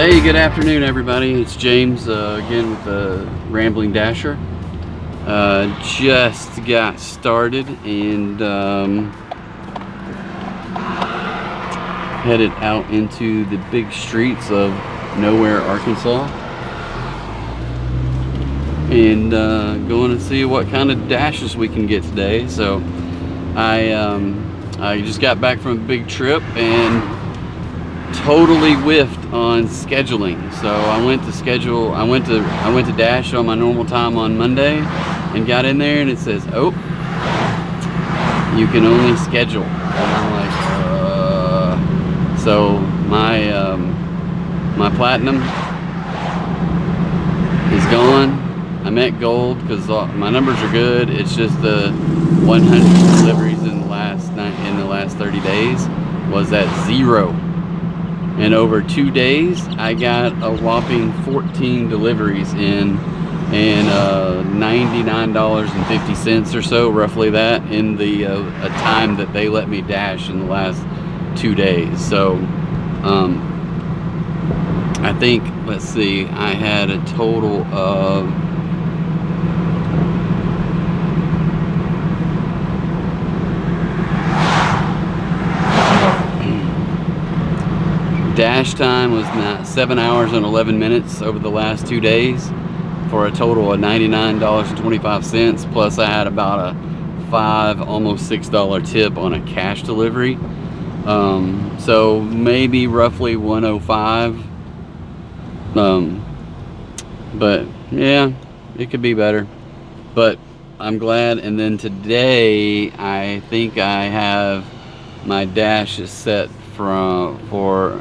Hey, good afternoon, everybody. It's James again with the Rambling Dasher. Just got started and headed out into the big streets of Nowhere, Arkansas, and going to see what kind of dashes we can get today. So I just got back from a big trip and totally whiffed on scheduling. So I went to dash on my normal time on Monday and got in there and it says, oh, you can only schedule. And I'm like, so my platinum is gone. I'm at gold because my numbers are good. It's just the 100 deliveries in the last 30 days was at 0. And over 2 days, I got a whopping 14 deliveries in, and $99.50 or so, roughly that, in the a time that they let me dash in the last 2 days. So I think, let's see, I had a total of dash time was 7 hours and 11 minutes over the last 2 days for a total of $99.25, plus I had about a $5, almost $6 tip on a cash delivery. So maybe roughly 105. But yeah, it could be better, but I'm glad. And then today I think I have my dash is set for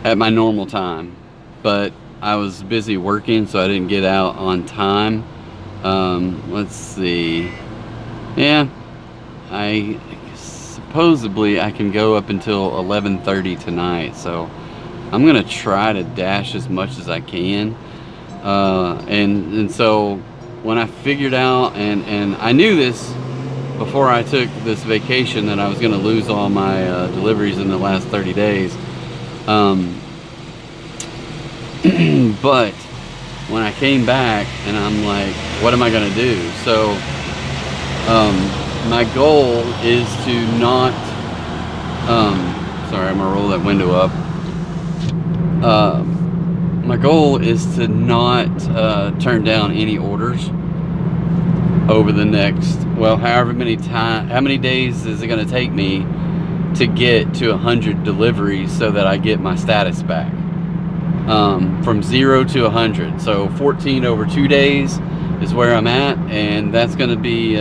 at my normal time, but I was busy working, so I didn't get out on time. Let's see. Yeah, I supposedly I can go up until 11:30 tonight, so I'm gonna try to dash as much as I can. And so when I figured out, and I knew this before I took this vacation, that I was gonna lose all my deliveries in the last 30 days. But when I came back and I'm like, what am I gonna do? So my goal is to not sorry, I'm gonna roll that window up. My goal is to not turn down any orders over the next, well, how many days is it gonna take me to get to 100 deliveries so that I get my status back, from 0 to 100. So 14 over 2 days is where I'm at, and that's going to be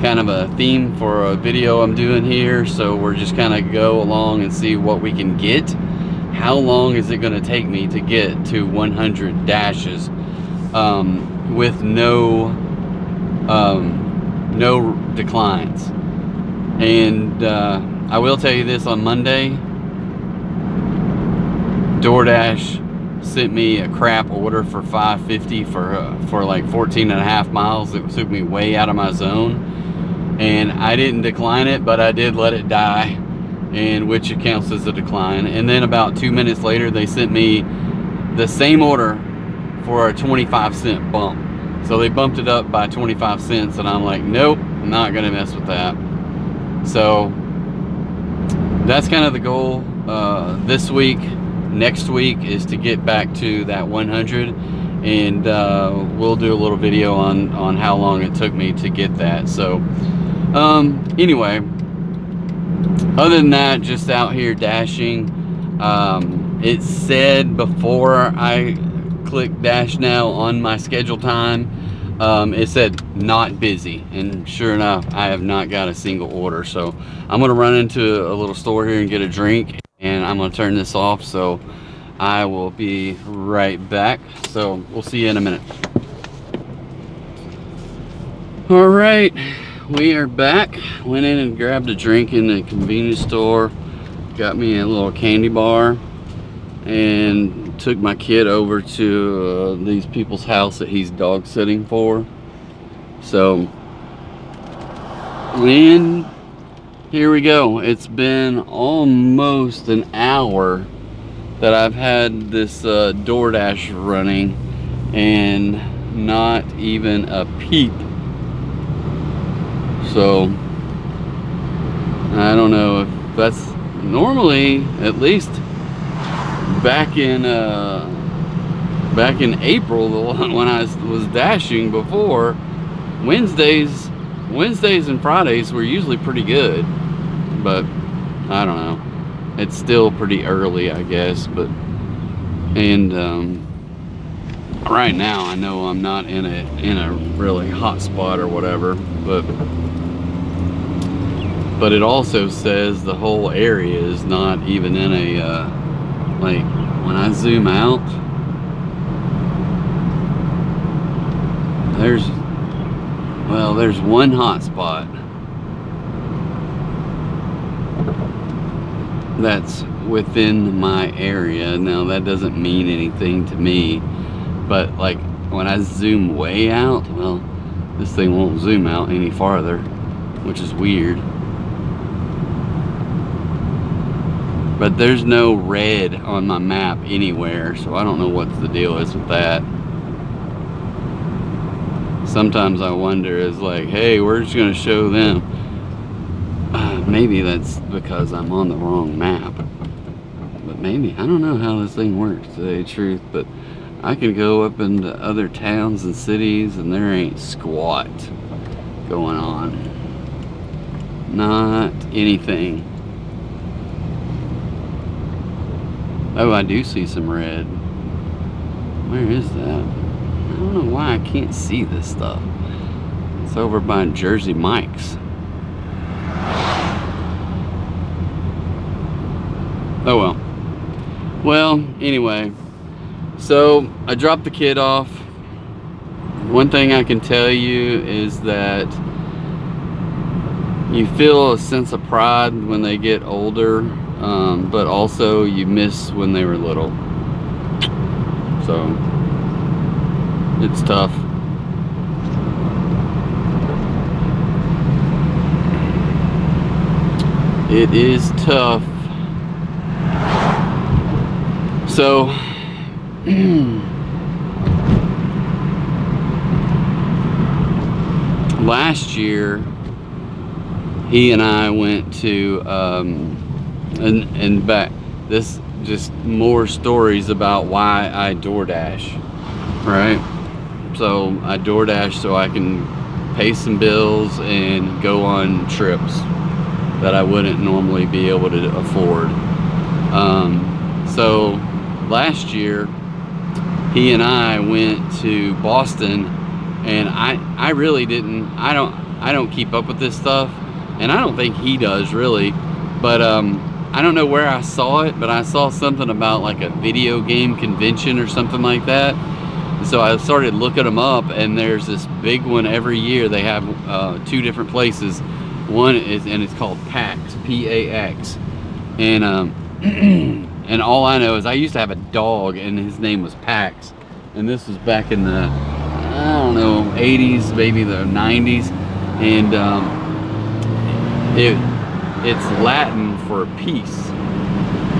kind of a theme for a video I'm doing here. So we're just kind of go along and see what we can get. How long is it going to take me to get to 100 dashes with no declines? And I will tell you this, on Monday, DoorDash sent me a crap order for $5.50 for like 14 and a half miles. It took me way out of my zone, and I didn't decline it, but I did let it die, and which counts as a decline. And then about 2 minutes later, they sent me the same order for a 25-cent bump. So they bumped it up by 25 cents, and I'm like, nope, I'm not gonna mess with that. So that's kind of the goal this week. Next week is to get back to that 100, and we'll do a little video on how long it took me to get that. So anyway, other than that, just out here dashing. It said before I clicked dash now on my schedule time, it said not busy, and sure enough, I have not got a single order. So I'm gonna run into a little store here and get a drink, and I'm gonna turn this off. So I will be right back. So we'll see you in a minute. All right, we are back. Went in and grabbed a drink in the convenience store, got me a little candy bar, and took my kid over to these people's house that he's dog sitting for. So, and here we go. It's been almost an hour that I've had this DoorDash running and not even a peep. So I don't know if that's normally, at least back in April when I was dashing before, Wednesdays and Fridays were usually pretty good, but I don't know. It's still pretty early, I guess, but right now I know I'm not in a really hot spot or whatever, but it also says the whole area is not even in a like when I zoom out, there's one hot spot that's within my area. Now that doesn't mean anything to me, but like when I zoom way out, well, this thing won't zoom out any farther, which is weird. But there's no red on my map anywhere, so I don't know what the deal is with that. Sometimes I wonder, is like, hey, we're just gonna show them. Maybe that's because I'm on the wrong map. But maybe, I don't know how this thing works, to tell you the truth, but I can go up into other towns and cities and there ain't squat going on. Not anything. Oh, I do see some red. Where is that? I don't know why I can't see this stuff. It's over by Jersey Mike's. Oh well. Well, anyway. So, I dropped the kid off. One thing I can tell you is that you feel a sense of pride when they get older, but also you miss when they were little. So, it's tough. It is tough. So, last year, he and I went to, and back, this just more stories about why I DoorDash, right? So I DoorDash so I can pay some bills and go on trips that I wouldn't normally be able to afford. So last year, he and I went to Boston, and I really didn't, I don't keep up with this stuff, and I don't think he does really, but I don't know where I saw it, but I saw something about like a video game convention or something like that. So I started looking them up, and there's this big one every year. They have two different places. One is, and it's called PAX, P-A-X, and and all I know is I used to have a dog, and his name was Pax, and this was back in the, I don't know, 80s, maybe the 90s, and it's Latin for peace.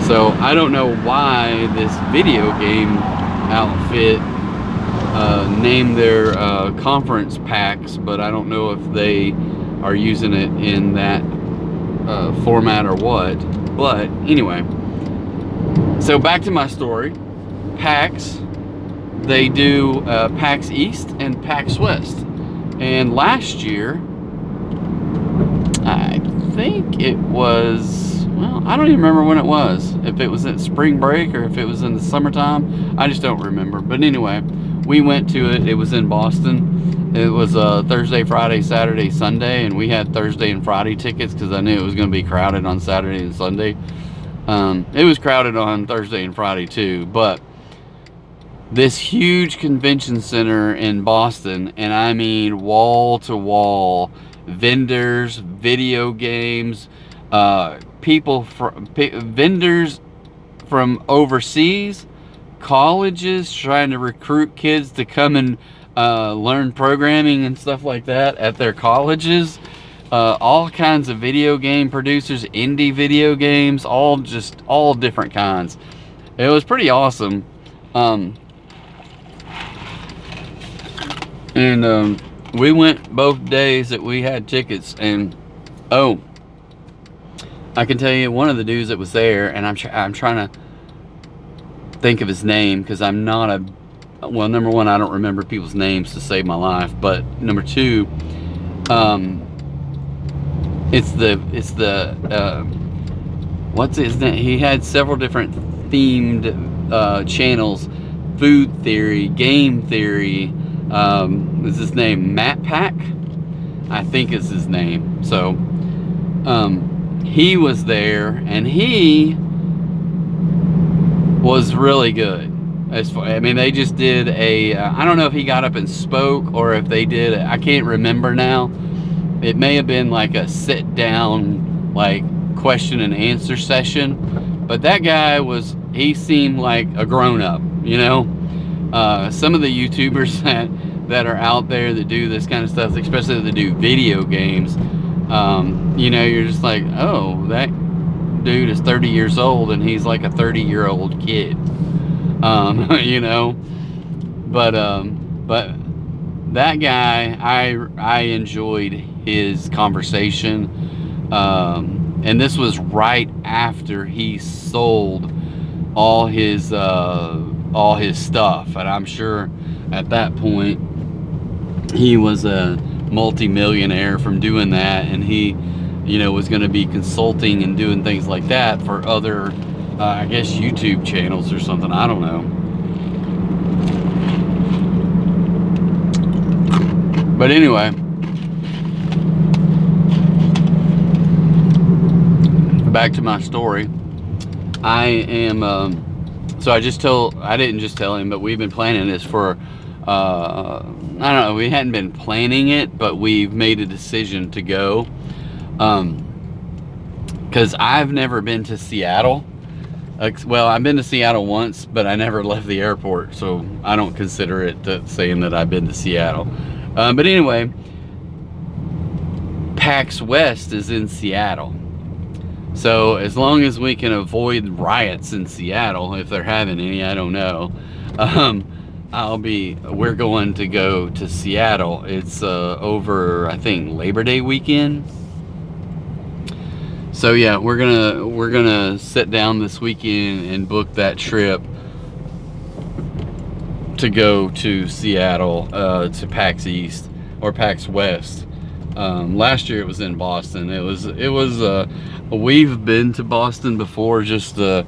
So I don't know why this video game outfit named their conference PAX, but I don't know if they are using it in that format or what. But anyway, so back to my story. PAX, they do PAX East and PAX West, and last year I think it was, well, I don't even remember when it was, if it was at spring break or if it was in the summertime, I just don't remember. But anyway, we went to it. It was in Boston. It was Thursday, Friday, Saturday, Sunday, and we had Thursday and Friday tickets because I knew it was going to be crowded on Saturday and Sunday. It was crowded on Thursday and Friday too, but this huge convention center in Boston, and I mean wall to wall, vendors, video games, vendors from overseas, colleges trying to recruit kids to come and learn programming and stuff like that at their colleges, all kinds of video game producers, indie video games, all different kinds. It was pretty awesome. And we went both days that we had tickets. And oh, I can tell you one of the dudes that was there, and I'm trying to think of his name because I'm not a, well, number one, I don't remember people's names to save my life, but number two, it's the what's his name? He had several different themed channels: food theory, game theory. Is his name Matt Pack? I think is his name. So he was there, and he was really good. I mean, they just did a I don't know if he got up and spoke or if they did, I can't remember now. It may have been like a sit down, like, question and answer session, but that guy he seemed like a grown-up, you know. Some of the YouTubers that are out there that do this kind of stuff, especially that do video games, you know, you're just like, oh, that dude is 30 years old and he's like a 30-year-old kid. You know, but that guy, I enjoyed his conversation, and this was right after he sold all his stuff, and I'm sure at that point he was a multi-millionaire from doing that, and he, you know, was going to be consulting and doing things like that for other I guess YouTube channels or something, I don't know. But anyway, back to my story. I am, so I didn't just tell him, but we've been planning this for, I don't know, we hadn't been planning it, but we've made a decision to go. Because I've never been to Seattle. Well, I've been to Seattle once, but I never left the airport, so I don't consider it saying that I've been to Seattle. But anyway, PAX West is in Seattle. So as long as we can avoid riots in Seattle, if they're having any, I don't know, we're going to go to Seattle. It's over, I think, Labor Day weekend. So yeah, we're gonna sit down this weekend and book that trip to go to Seattle, to PAX East or PAX West. Last year it was in Boston. It was we've been to Boston before, just my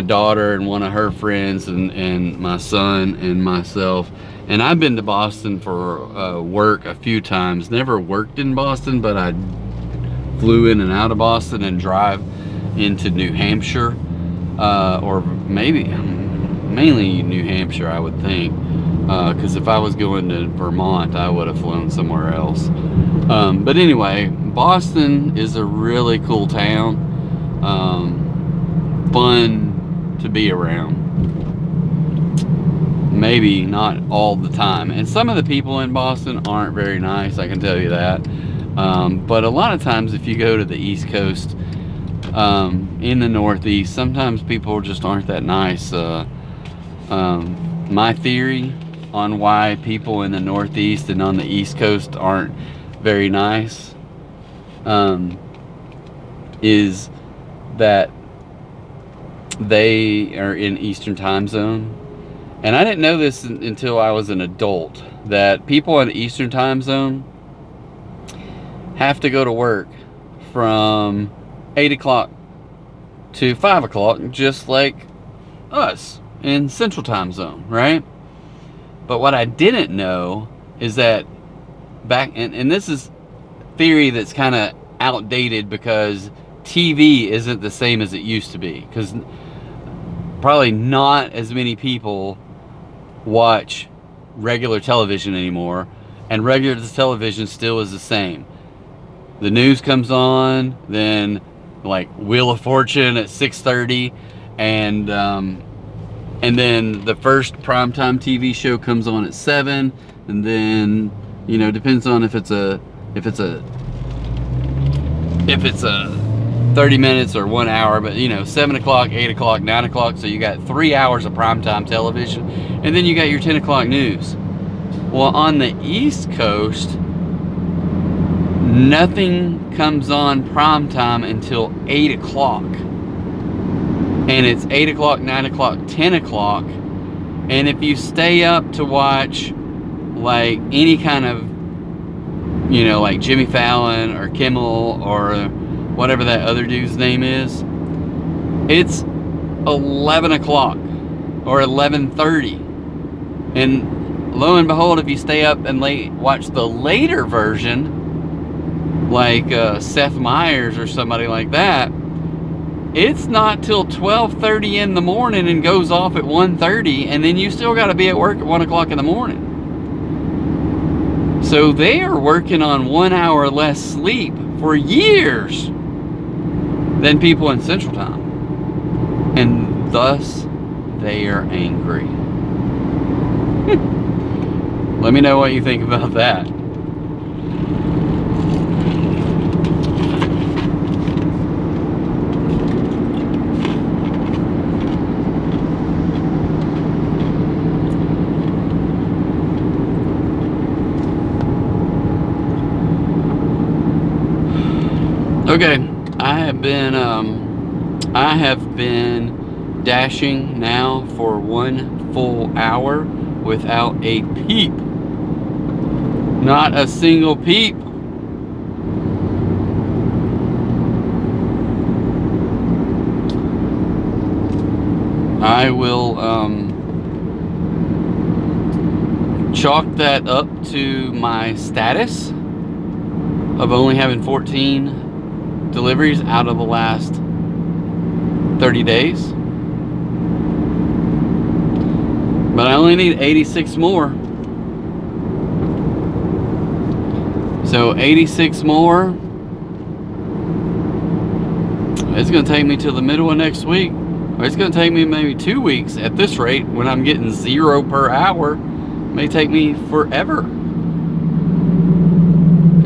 daughter and one of her friends and my son and myself. And I've been to Boston for work a few times. Never worked in Boston, but I flew in and out of Boston and drive into New Hampshire, or maybe mainly New Hampshire, I would think, because if I was going to Vermont, I would have flown somewhere else. But anyway, Boston is a really cool town, fun to be around. Maybe not all the time, and some of the people in Boston aren't very nice, I can tell you that. But a lot of times if you go to the East Coast, in the Northeast, sometimes people just aren't that nice. My theory on why people in the Northeast and on the East Coast aren't very nice, is that they are in Eastern time zone. And I didn't know this until I was an adult, that people in the Eastern time zone have to go to work from 8 o'clock to 5 o'clock, just like us in Central time zone, right? But what I didn't know is that and this is theory that's kind of outdated, because TV isn't the same as it used to be, because probably not as many people watch regular television anymore, and regular television still is the same. The news comes on, then like Wheel of Fortune at 6:30, and then the first primetime TV show comes on at 7, and then, you know, depends on if it's a 30 minutes or 1 hour, but you know, 7 o'clock, 8 o'clock, 9 o'clock. So you got 3 hours of primetime television, and then you got your 10 o'clock news. Well, on the East Coast, nothing comes on primetime until 8 o'clock. And it's 8 o'clock, 9 o'clock, 10 o'clock. And if you stay up to watch like any kind of, you know, like Jimmy Fallon or Kimmel or whatever that other dude's name is, it's 11 o'clock or 11:30. And lo and behold, if you stay up and watch the later version, like Seth Meyers or somebody like that, it's not till 12:30 in the morning and goes off at 1:30, and then you still got to be at work at 1 o'clock in the morning. So they are working on 1 hour less sleep for years than people in Central Time, and thus they are angry. Let me know what you think about that. Okay, I have been dashing now for 1 full hour without a peep. Not a single peep. I will chalk that up to my status of only having 14 deliveries out of the last 30 days. But I only need 86 more. So 86 more. It's going to take me till the middle of next week. Or it's going to take me maybe 2 weeks at this rate when I'm getting 0 per hour. It may take me forever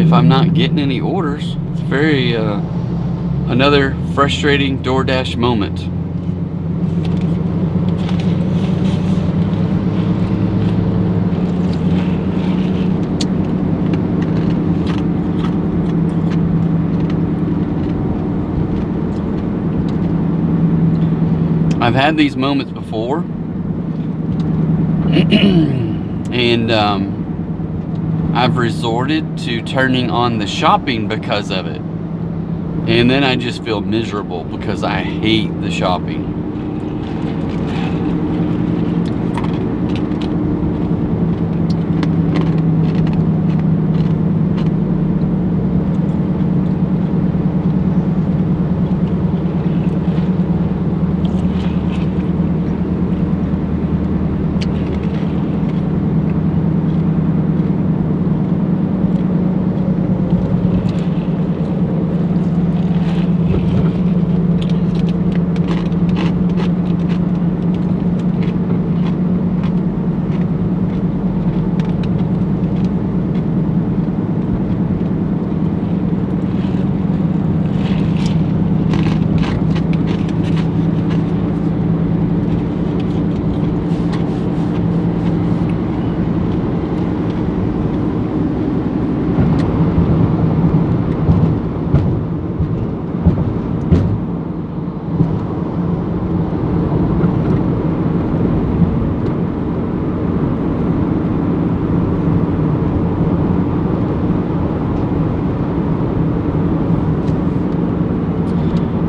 if I'm not getting any orders. It's very another frustrating DoorDash moment. I've had these moments before, and I've resorted to turning on the shopping because of it. And then I just feel miserable because I hate the shopping.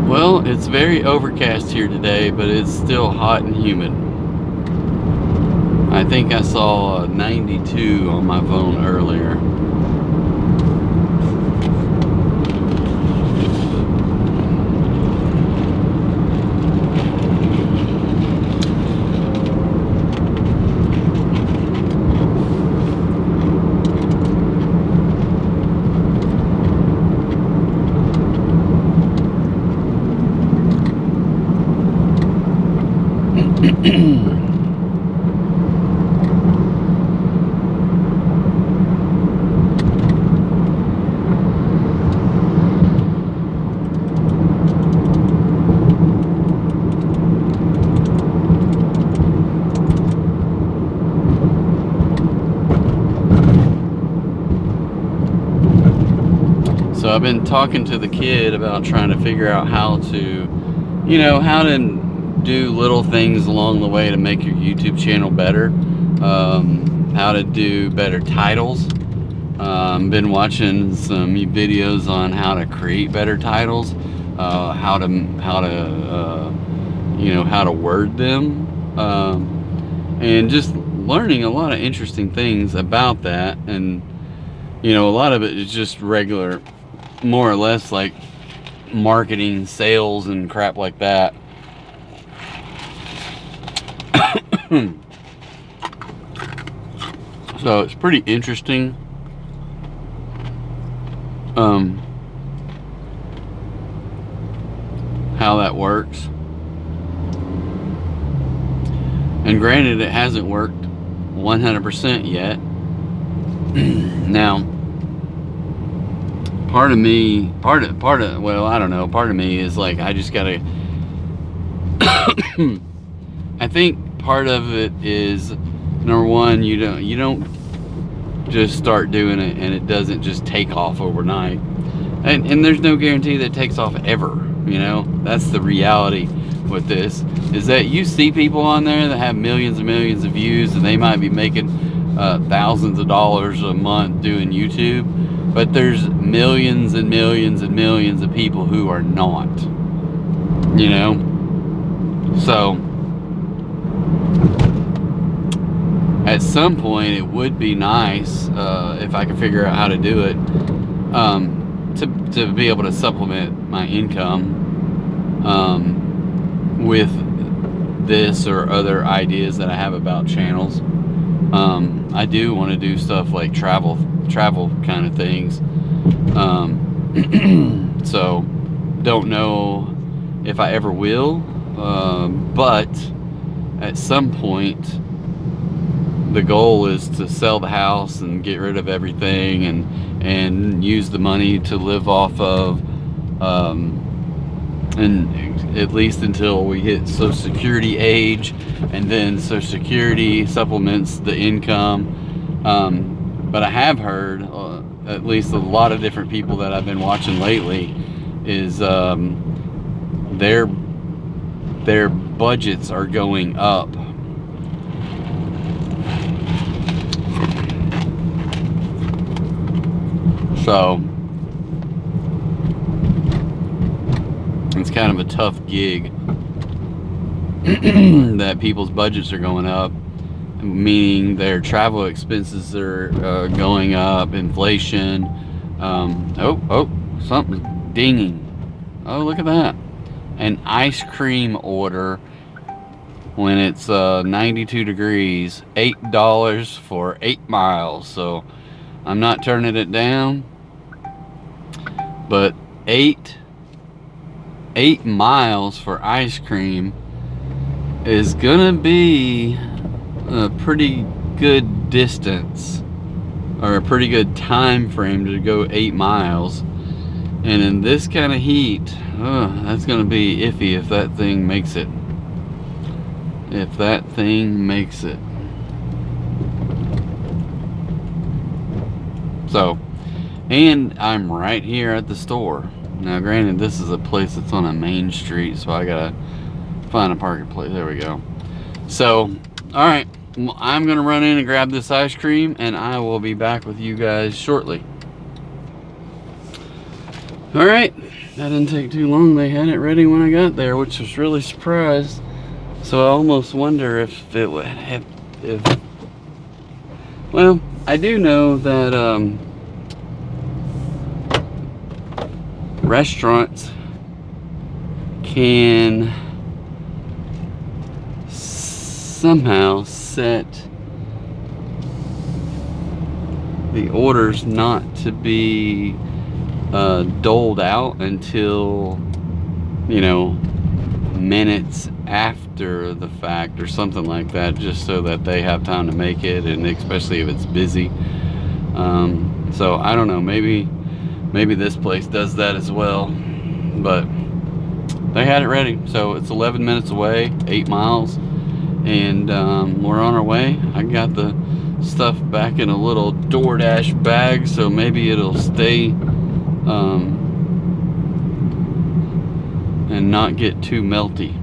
Well, it's very overcast here today, but it's still hot and humid. I think I saw 92 on my phone earlier. So I've been talking to the kid about trying to figure out how to, you know, how to do little things along the way to make your YouTube channel better. How to do better titles. Been watching some videos on how to create better titles, how to you know, how to word them, and just learning a lot of interesting things about that. And you know, a lot of it is just regular, more or less like marketing, sales, and crap like that. So it's pretty interesting. How that works. And granted, it hasn't worked 100% yet. Now, part of me, well, I don't know, part of me is like, I just gotta, I think part of it is, number one, you don't just start doing it and it doesn't just take off overnight. And there's no guarantee that it takes off ever, you know? That's the reality with this, is that you see people on there that have millions and millions of views, and they might be making thousands of dollars a month doing YouTube, but there's millions and millions and millions of people who are not, you know? So at some point it would be nice, if I could figure out how to do it, to be able to supplement my income with this or other ideas that I have about channels. I do want to do stuff like travel kind of things. So don't know if I ever will, but at some point the goal is to sell the house and get rid of everything and use the money to live off of, and at least until we hit Social Security age, and then Social Security supplements the income. But I have heard, at least a lot of different people that I've been watching lately, is their budgets are going up. So it's kind of a tough gig that people's budgets are going up, meaning their travel expenses are going up, inflation. Oh, something's dinging. Oh, look at that. An ice cream order when it's 92 degrees, $8 for 8 miles. So I'm not turning it down, but 8 miles for ice cream is gonna be a pretty good distance, or a pretty good time frame to go 8 miles. And in this kind of heat, that's gonna be iffy if that thing makes it. If that thing makes it. So, and I'm right here at the store. Now granted, this is a place that's on a main street, so I gotta find a parking place. There we go. So, alright, I'm gonna run in and grab this ice cream, and I will be back with you guys shortly. Alright, that didn't take too long. They had it ready when I got there, which was really surprised. So I almost wonder if it would have, well, I do know that restaurants can somehow set the orders not to be doled out until, you know, minutes after the fact or something like that, just so that they have time to make it, and especially if it's busy. So I don't know, maybe this place does that as well, but they had it ready. So it's 11 minutes away, 8 miles, and we're on our way. I got the stuff back in a little DoorDash bag, so maybe it'll stay and not get too melty.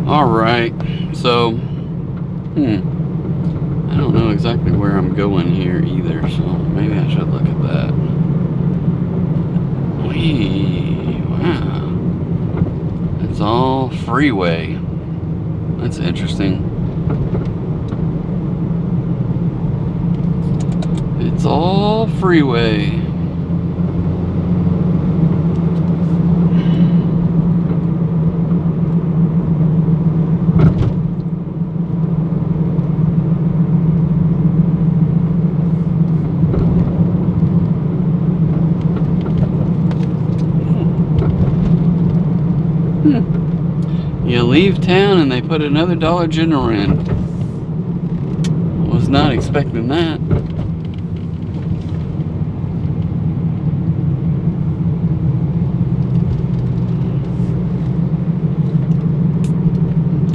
Alright, so I don't know exactly where I'm going here either, so maybe I should look at that. Wow. It's all freeway. That's interesting. It's all freeway. You leave town and they put another Dollar General in. Was not expecting that.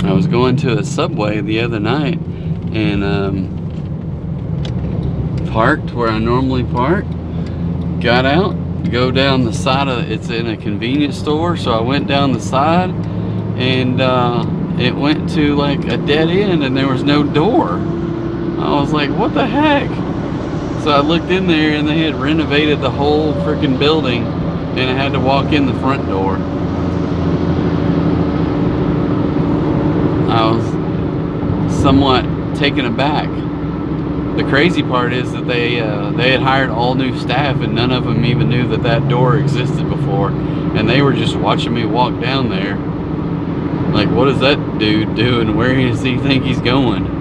I was going to a Subway the other night and parked where I normally park. Got out, go down the side of it's in a convenience store, so I went down the side and it went to like a dead end and there was no door. I was like, what the heck? So I looked in there and they had renovated the whole freaking building and I had to walk in the front door. I was somewhat taken aback. The crazy part is that they had hired all new staff and none of them even knew that that door existed before, and they were just watching me walk down there like, what is that dude doing? Where does he think he's going?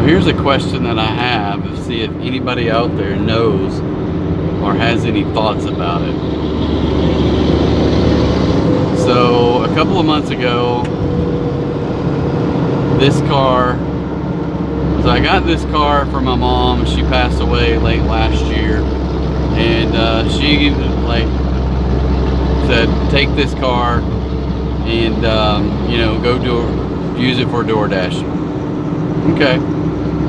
Here's a question that I have to see if anybody out there knows or has any thoughts about it. So a couple of months ago, this car, so I got this car from my mom. She passed away late last year, and she like said, take this car and you know, go use it for DoorDash. Okay.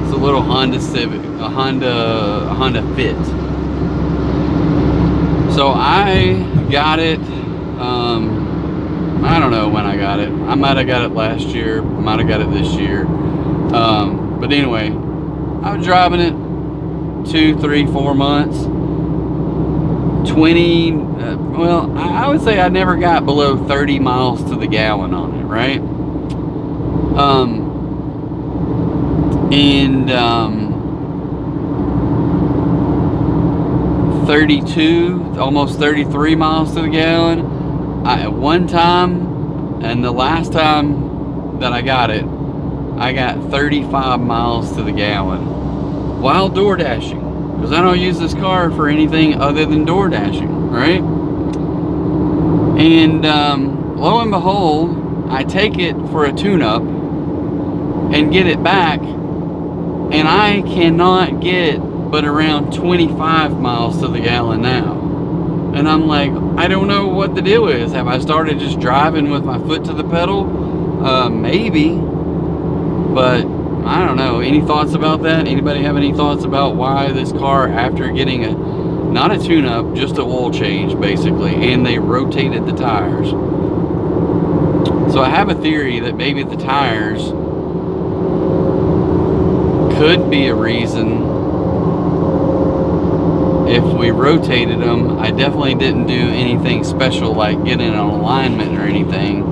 It's a little Honda Civic, a Honda Fit. So I got it, I don't know when I got it. I might have got it last year, might have got it this year. But anyway, I was driving it 2, 3, 4 months. 20, well, I would say I never got below 30 miles to the gallon on it, right? And 32, almost 33 miles to the gallon. At one time, and the last time that I got it, I got 35 miles to the gallon while door dashing, because I don't use this car for anything other than door dashing, right? And lo and behold, I take it for a tune-up and get it back, and I cannot get but around 25 miles to the gallon now. And I'm like, I don't know what the deal is. Have I started just driving with my foot to the pedal? Maybe, but I don't know. Any thoughts about that? Anybody have any thoughts about why this car, after getting not a tune-up, just a oil change basically, and they rotated the tires? So I have a theory that maybe the tires could be a reason. If we rotated them, I definitely didn't do anything special like getting an alignment or anything.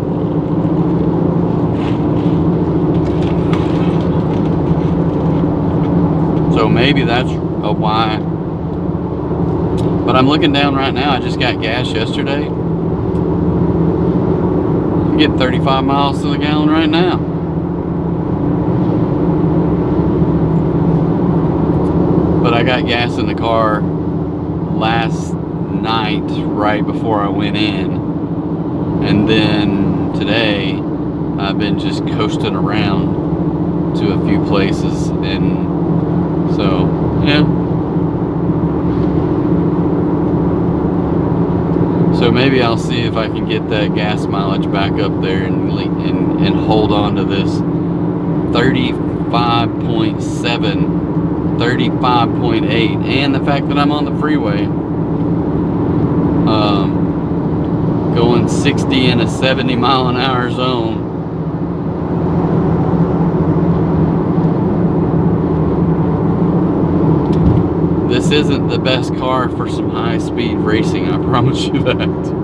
maybe that's a why. But I'm looking down right now. I just got gas yesterday. I'm getting 35 miles to the gallon right now. But I got gas in the car last night right before I went in. And then today I've been just coasting around to a few places, and so yeah. So maybe I'll see if I can get that gas mileage back up there and hold on to this 35.7, 35.8, and the fact that I'm on the freeway, going 60 in a 70 mile an hour zone. This isn't the best car for some high-speed racing, I promise you that.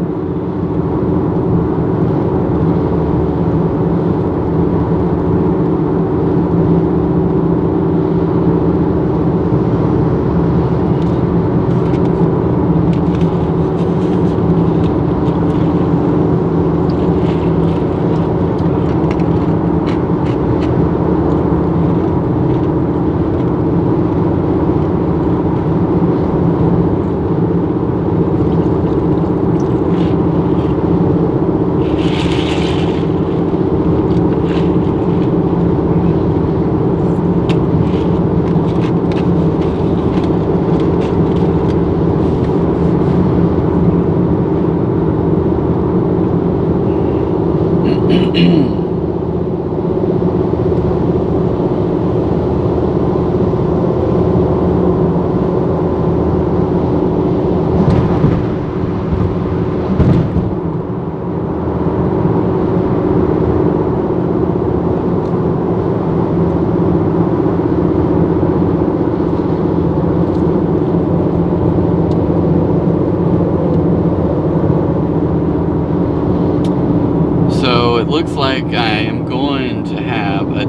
Looks like I am going to have a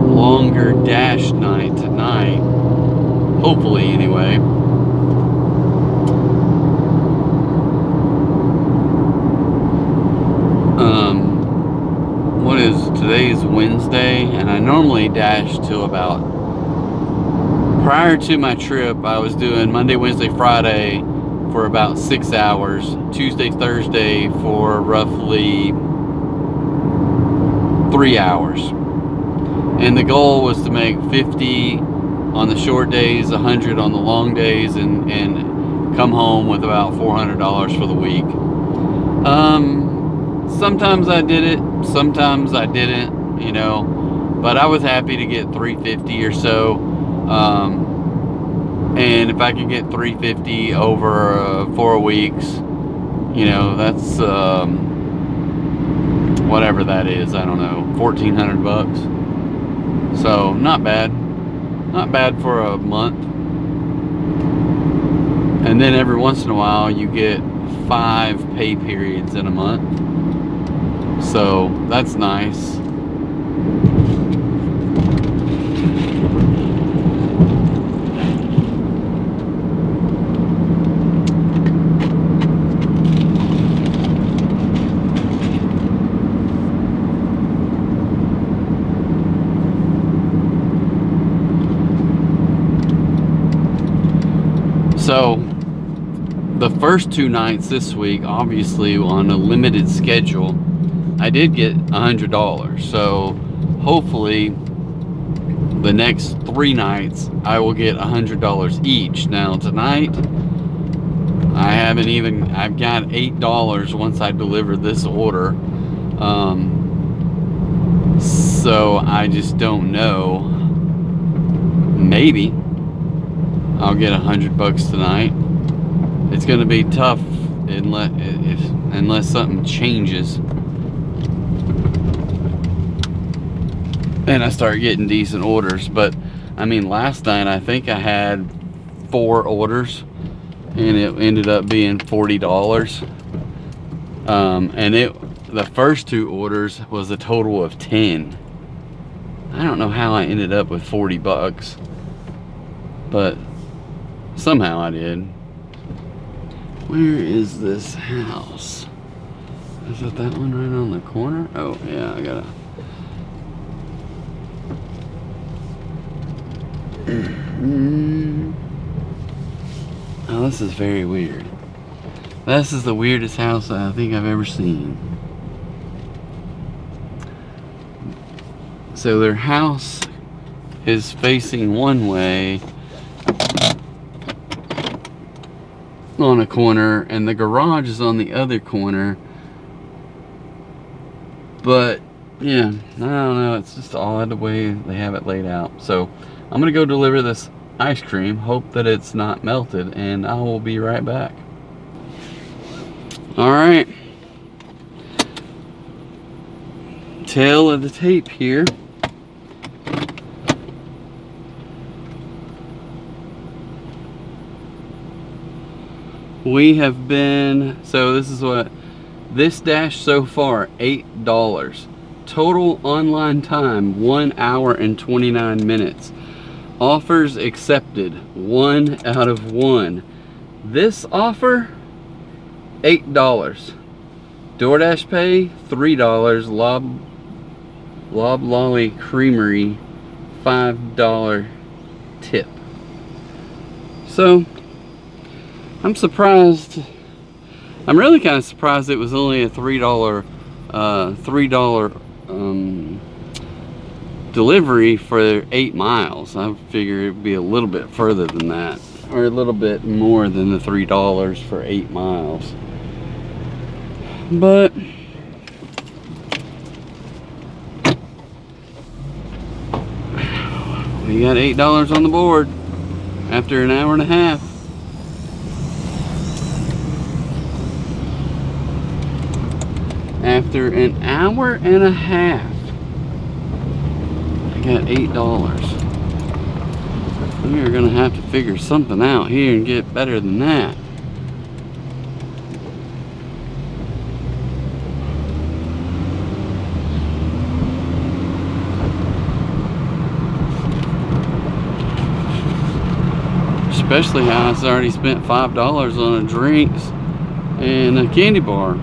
longer dash night tonight, hopefully anyway. What is today's Wednesday, and I normally dash till about, prior to my trip I was doing Monday, Wednesday, Friday for about 6 hours, Tuesday, Thursday for roughly 3 hours. And the goal was to make 50 on the short days, 100 on the long days, and come home with about $400 for the week. Sometimes I did it, sometimes I didn't, you know, but I was happy to get 350 or so. And if I could get 350 over 4 weeks, you know, that's whatever that is, I don't know, 1,400 bucks. So not bad for a month. And then every once in a while you get 5 pay periods in a month, so that's nice. So the first 2 nights this week, obviously on a limited schedule, I did get $100. So hopefully the next 3 nights I will get $100 each. Now tonight I've got $8 once I deliver this order. So I just don't know. Maybe I'll get $100 tonight. It's going to be tough unless something changes and I start getting decent orders. But I mean, last night I think I had 4 orders and it ended up being $40. And the first 2 orders was a total of 10. I don't know how I ended up with 40 bucks, but somehow I did. Where is this house? Is it that one right on the corner? Oh yeah, I gotta. Oh, this is very weird. This is the weirdest house I think I've ever seen. So their house is facing one way on a corner, and the garage is on the other corner. But yeah, I don't know, it's just odd the way they have it laid out. So I'm gonna go deliver this ice cream, hope that it's not melted, and I will be right back. All right, tail of the tape here. We have been, so this is what this dash so far, $8. Total online time 1 hour and 29 minutes. Offers accepted 1 out of 1. This offer $8. DoorDash pay $3. Lob Lolly Creamery $5 tip. So I'm surprised. I'm really kind of surprised it was only a $3 delivery for 8 miles. I figured it'd be a little bit further than that, or a little bit more than the $3 for 8 miles. But we got $8 on the board after an hour and a half. After an hour and a half, I got $8. We are gonna have to figure something out here and get better than that. Especially how I already spent $5 on a drinks and a candy bar.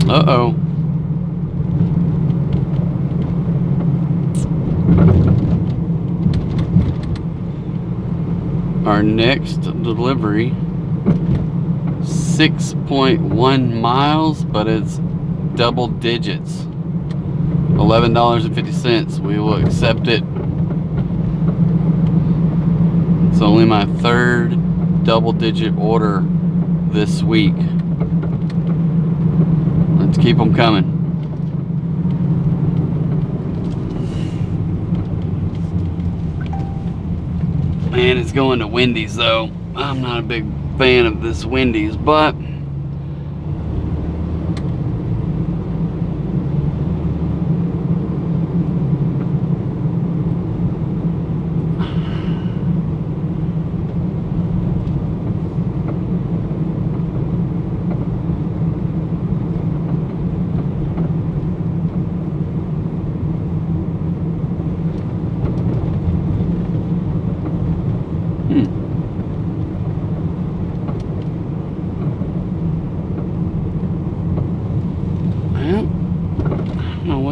Uh-oh. Our next delivery, 6.1 miles, but it's double digits. $11.50. We will accept it. It's only my 3rd double-digit order this week. Let's keep them coming. Man, it's going to Wendy's though. I'm not a big fan of this Wendy's, but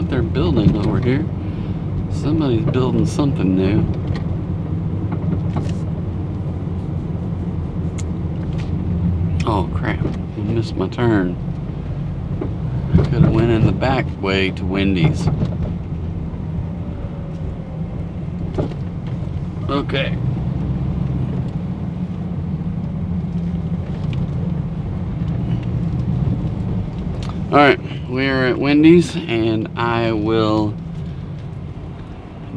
they're building over here. Somebody's building something new. Oh crap, I missed my turn. I could have went in the back way to Wendy's. Okay. Alright, we're at Wendy's, and I will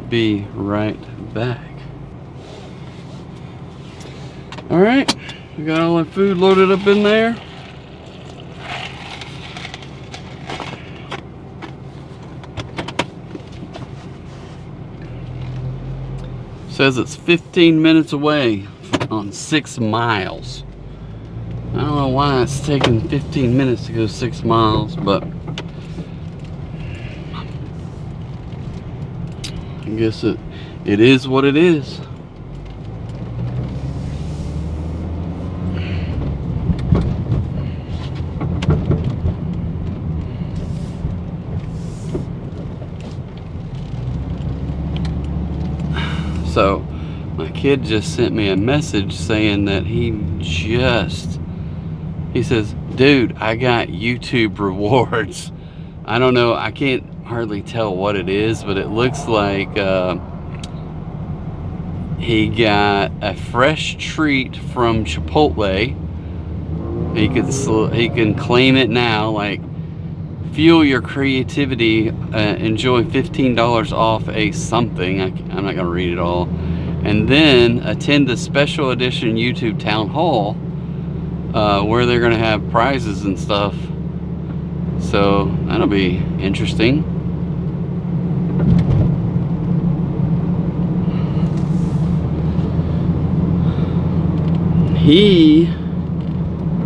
be right back. All right, we got all our food loaded up in there. Says it's 15 minutes away on 6 miles. I don't know why it's taking 15 minutes to go 6 miles, but I guess it is what it is. So my kid just sent me a message saying that he says, dude, I got YouTube rewards. I don't know, I can't hardly tell what it is, but it looks like he got a fresh treat from Chipotle. He can claim it now, like, fuel your creativity, enjoy $15 off a something. I'm not gonna read it all. And then attend the special edition YouTube town hall, where they're gonna have prizes and stuff. So that'll be interesting. He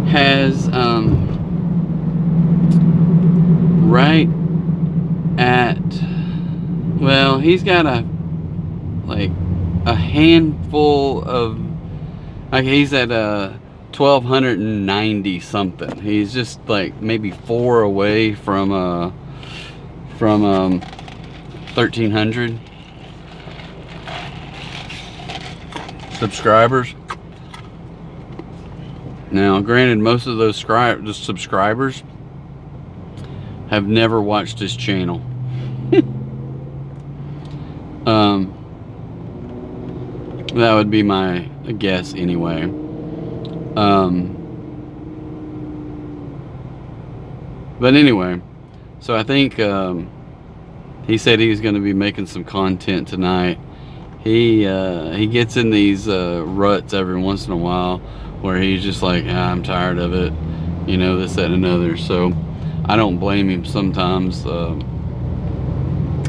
has right at, well, he's got a handful of, like, he's at 1,290 something. He's just like maybe 4 away from 1,300 subscribers. Now, granted, most of those subscribers have never watched his channel. That would be my guess anyway. But anyway, so I think he said he was going to be making some content tonight. He gets in these ruts every once in a while where he's just like, I'm tired of it, you know, this, that, and another. So I don't blame him. Sometimes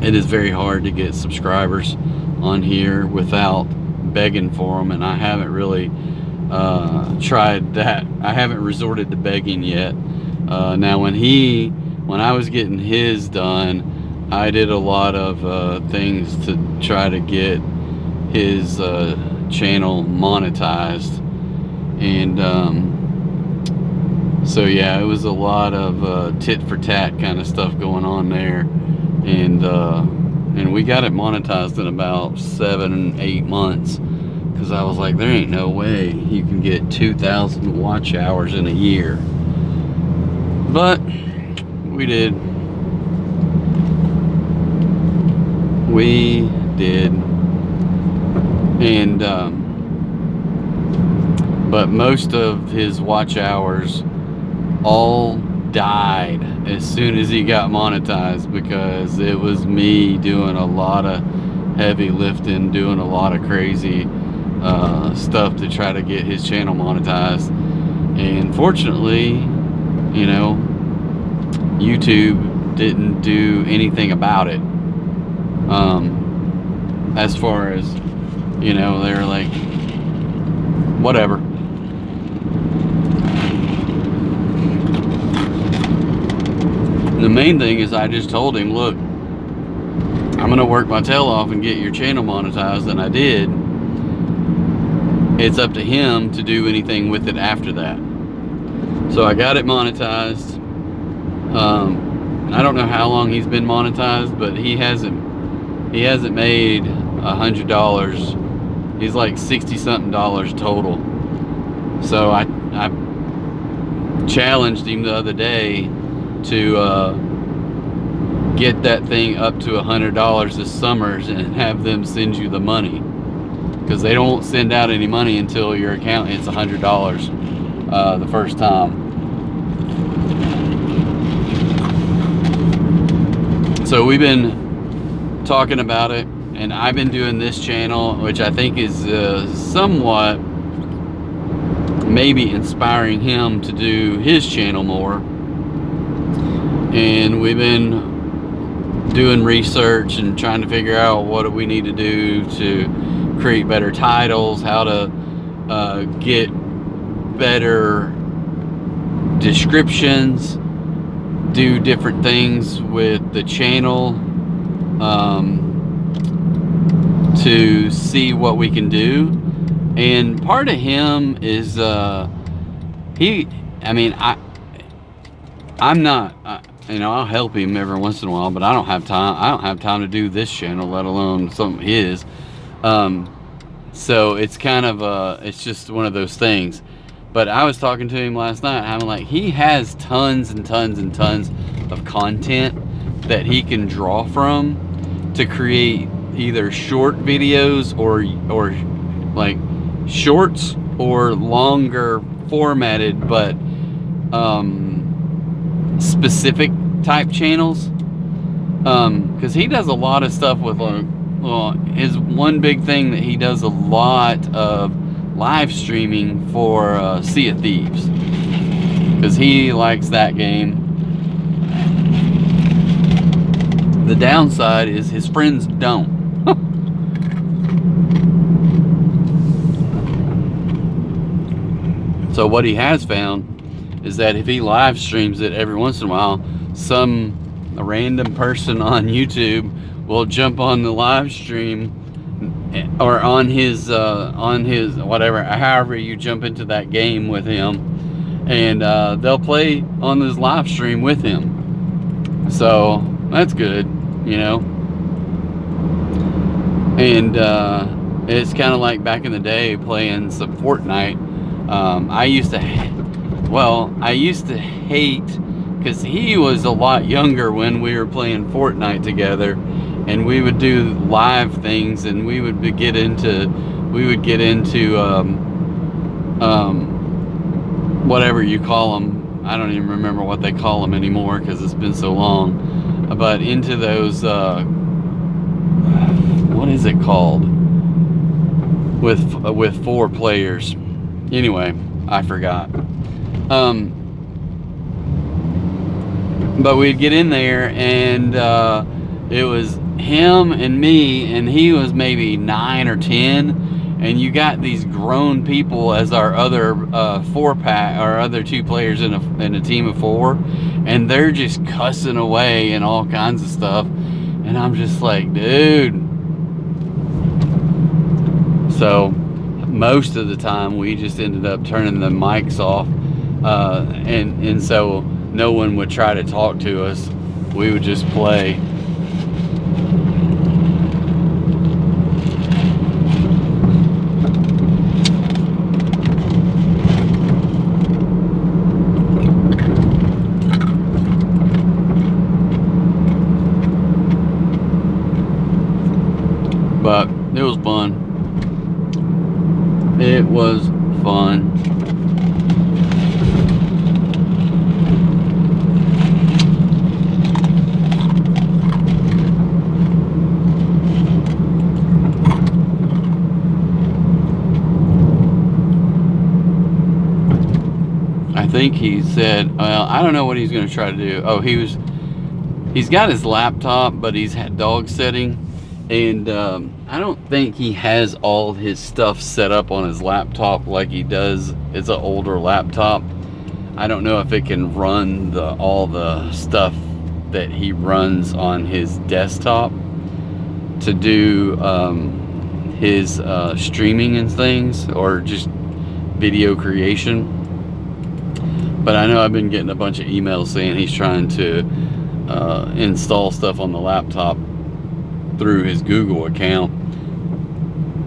it is very hard to get subscribers on here without begging for them, and I haven't really tried that. I haven't resorted to begging yet. Now when I was getting his done, I did a lot of things to try to get his channel monetized, and so yeah, it was a lot of tit for tat kind of stuff going on there, and we got it monetized in about 7-8 months, because I was like, there ain't no way you can get 2,000 watch hours in a year. But we did. And but most of his watch hours all died as soon as he got monetized, because it was me doing a lot of heavy lifting, doing a lot of crazy stuff to try to get his channel monetized. And fortunately, you know, YouTube didn't do anything about it. As far as, you know, they were like, whatever. The main thing is I just told him, look, I'm gonna work my tail off and get your channel monetized, and I did. It's up to him to do anything with it after that. So I got it monetized. I don't know how long he's been monetized, but he hasn't made $100. He's like $60-something total. So I challenged him the other day to get that thing up to $100 this summer and have them send you the money, because they don't send out any money until your account hits $100 the first time. So we've been talking about it, and I've been doing this channel, which I think is somewhat maybe inspiring him to do his channel more. And we've been doing research and trying to figure out what do we need to do to create better titles, how to get better descriptions, do different things with the channel, to see what we can do. And part of him is I'm not, you know, I'll help him every once in a while, but I don't have time. I don't have time to do this channel, let alone some of his. So it's kind of it's just one of those things. But I was talking to him last night. I'm like, he has tons and tons and tons of content that he can draw from to create either short videos or like shorts or longer formatted but specific type channels, because he does a lot of stuff with well, his one big thing that he does a lot of live streaming for Sea of Thieves, because he likes that game. The downside is his friends don't. So what he has found is that if he live streams it every once in a while, a random person on YouTube will jump on the live stream or on his whatever, however you jump into that game with him, and they'll play on his live stream with him. So that's good, you know. And it's kind of like back in the day playing some Fortnite. I used to hate, because he was a lot younger when we were playing Fortnite together, and we would do live things, and we would get into whatever you call them. I don't even remember what they call them anymore because it's been so long, but into those what is it called with 4 players. Anyway, I forgot. But we'd get in there, and it was him and me, and he was maybe 9 or 10, and you got these grown people as our other 4-pack, our other 2 players in a team of 4, and they're just cussing away and all kinds of stuff, and I'm just like, dude. So most of the time we just ended up turning the mics off, and so no one would try to talk to us. We would just play. But it was fun. It was fun. I think he said, well, I don't know what he's going to try to do. Oh, he's got his laptop, but he's had dog sitting. And I don't think he has all his stuff set up on his laptop like he does. It's an older laptop. I don't know if it can run all the stuff that he runs on his desktop to do his streaming and things, or just video creation. But I know I've been getting a bunch of emails saying he's trying to install stuff on the laptop through his Google account,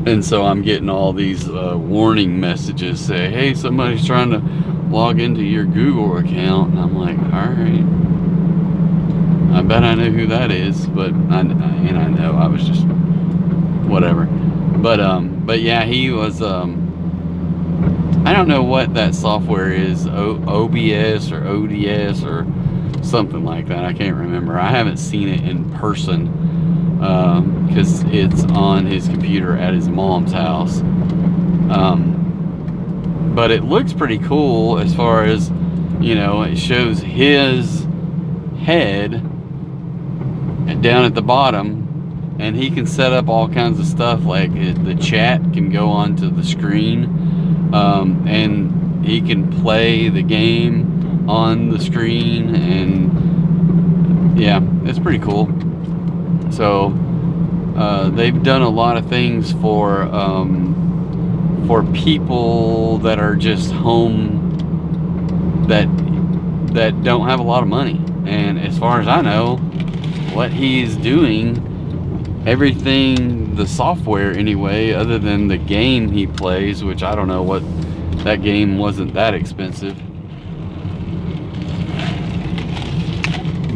and so I'm getting all these warning messages say, hey, somebody's trying to log into your Google account, and I'm like, all right, I bet I know who that is, but I know I was just whatever. But yeah, he was I don't know what that software is, OBS or ODS or something like that. I can't remember. I haven't seen it in person because it's on his computer at his mom's house. But it looks pretty cool as far as, you know, it shows his head down at the bottom, and he can set up all kinds of stuff, like the chat can go onto the screen, and he can play the game on the screen, and yeah, it's pretty cool. So they've done a lot of things for people that are just home, that don't have a lot of money. And as far as I know, what he's doing, everything, the software anyway, other than the game he plays, which I don't know what, that game wasn't that expensive,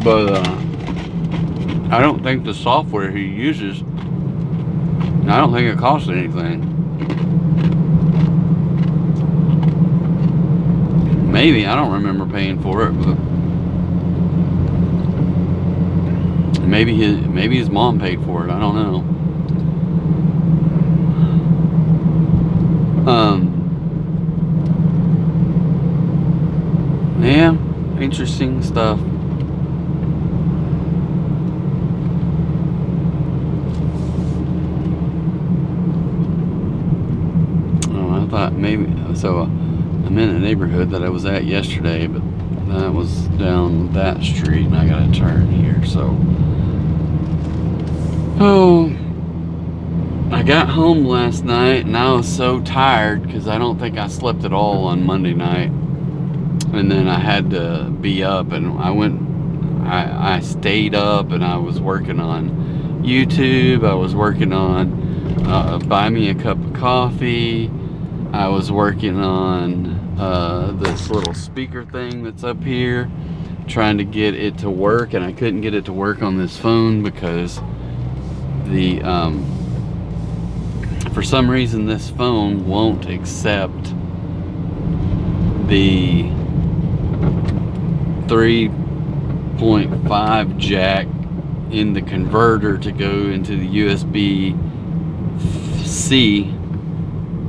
but I don't think the software he uses, I don't think it costs anything. Maybe, I don't remember paying for it, but maybe his mom paid for it. I don't know. Yeah, interesting stuff. Oh, I thought maybe so. I'm in a neighborhood that I was at yesterday, but that was down that street, and I gotta turn here. So, oh, I got home last night, and I was so tired because I don't think I slept at all on Monday night. And then I had to be up, and I stayed up, and I was working on YouTube. I was working on Buy Me a Cup of Coffee. I was working on this little speaker thing that's up here, trying to get it to work, and I couldn't get it to work on this phone because the for some reason this phone won't accept the 3.5 jack in the converter to go into the USB-C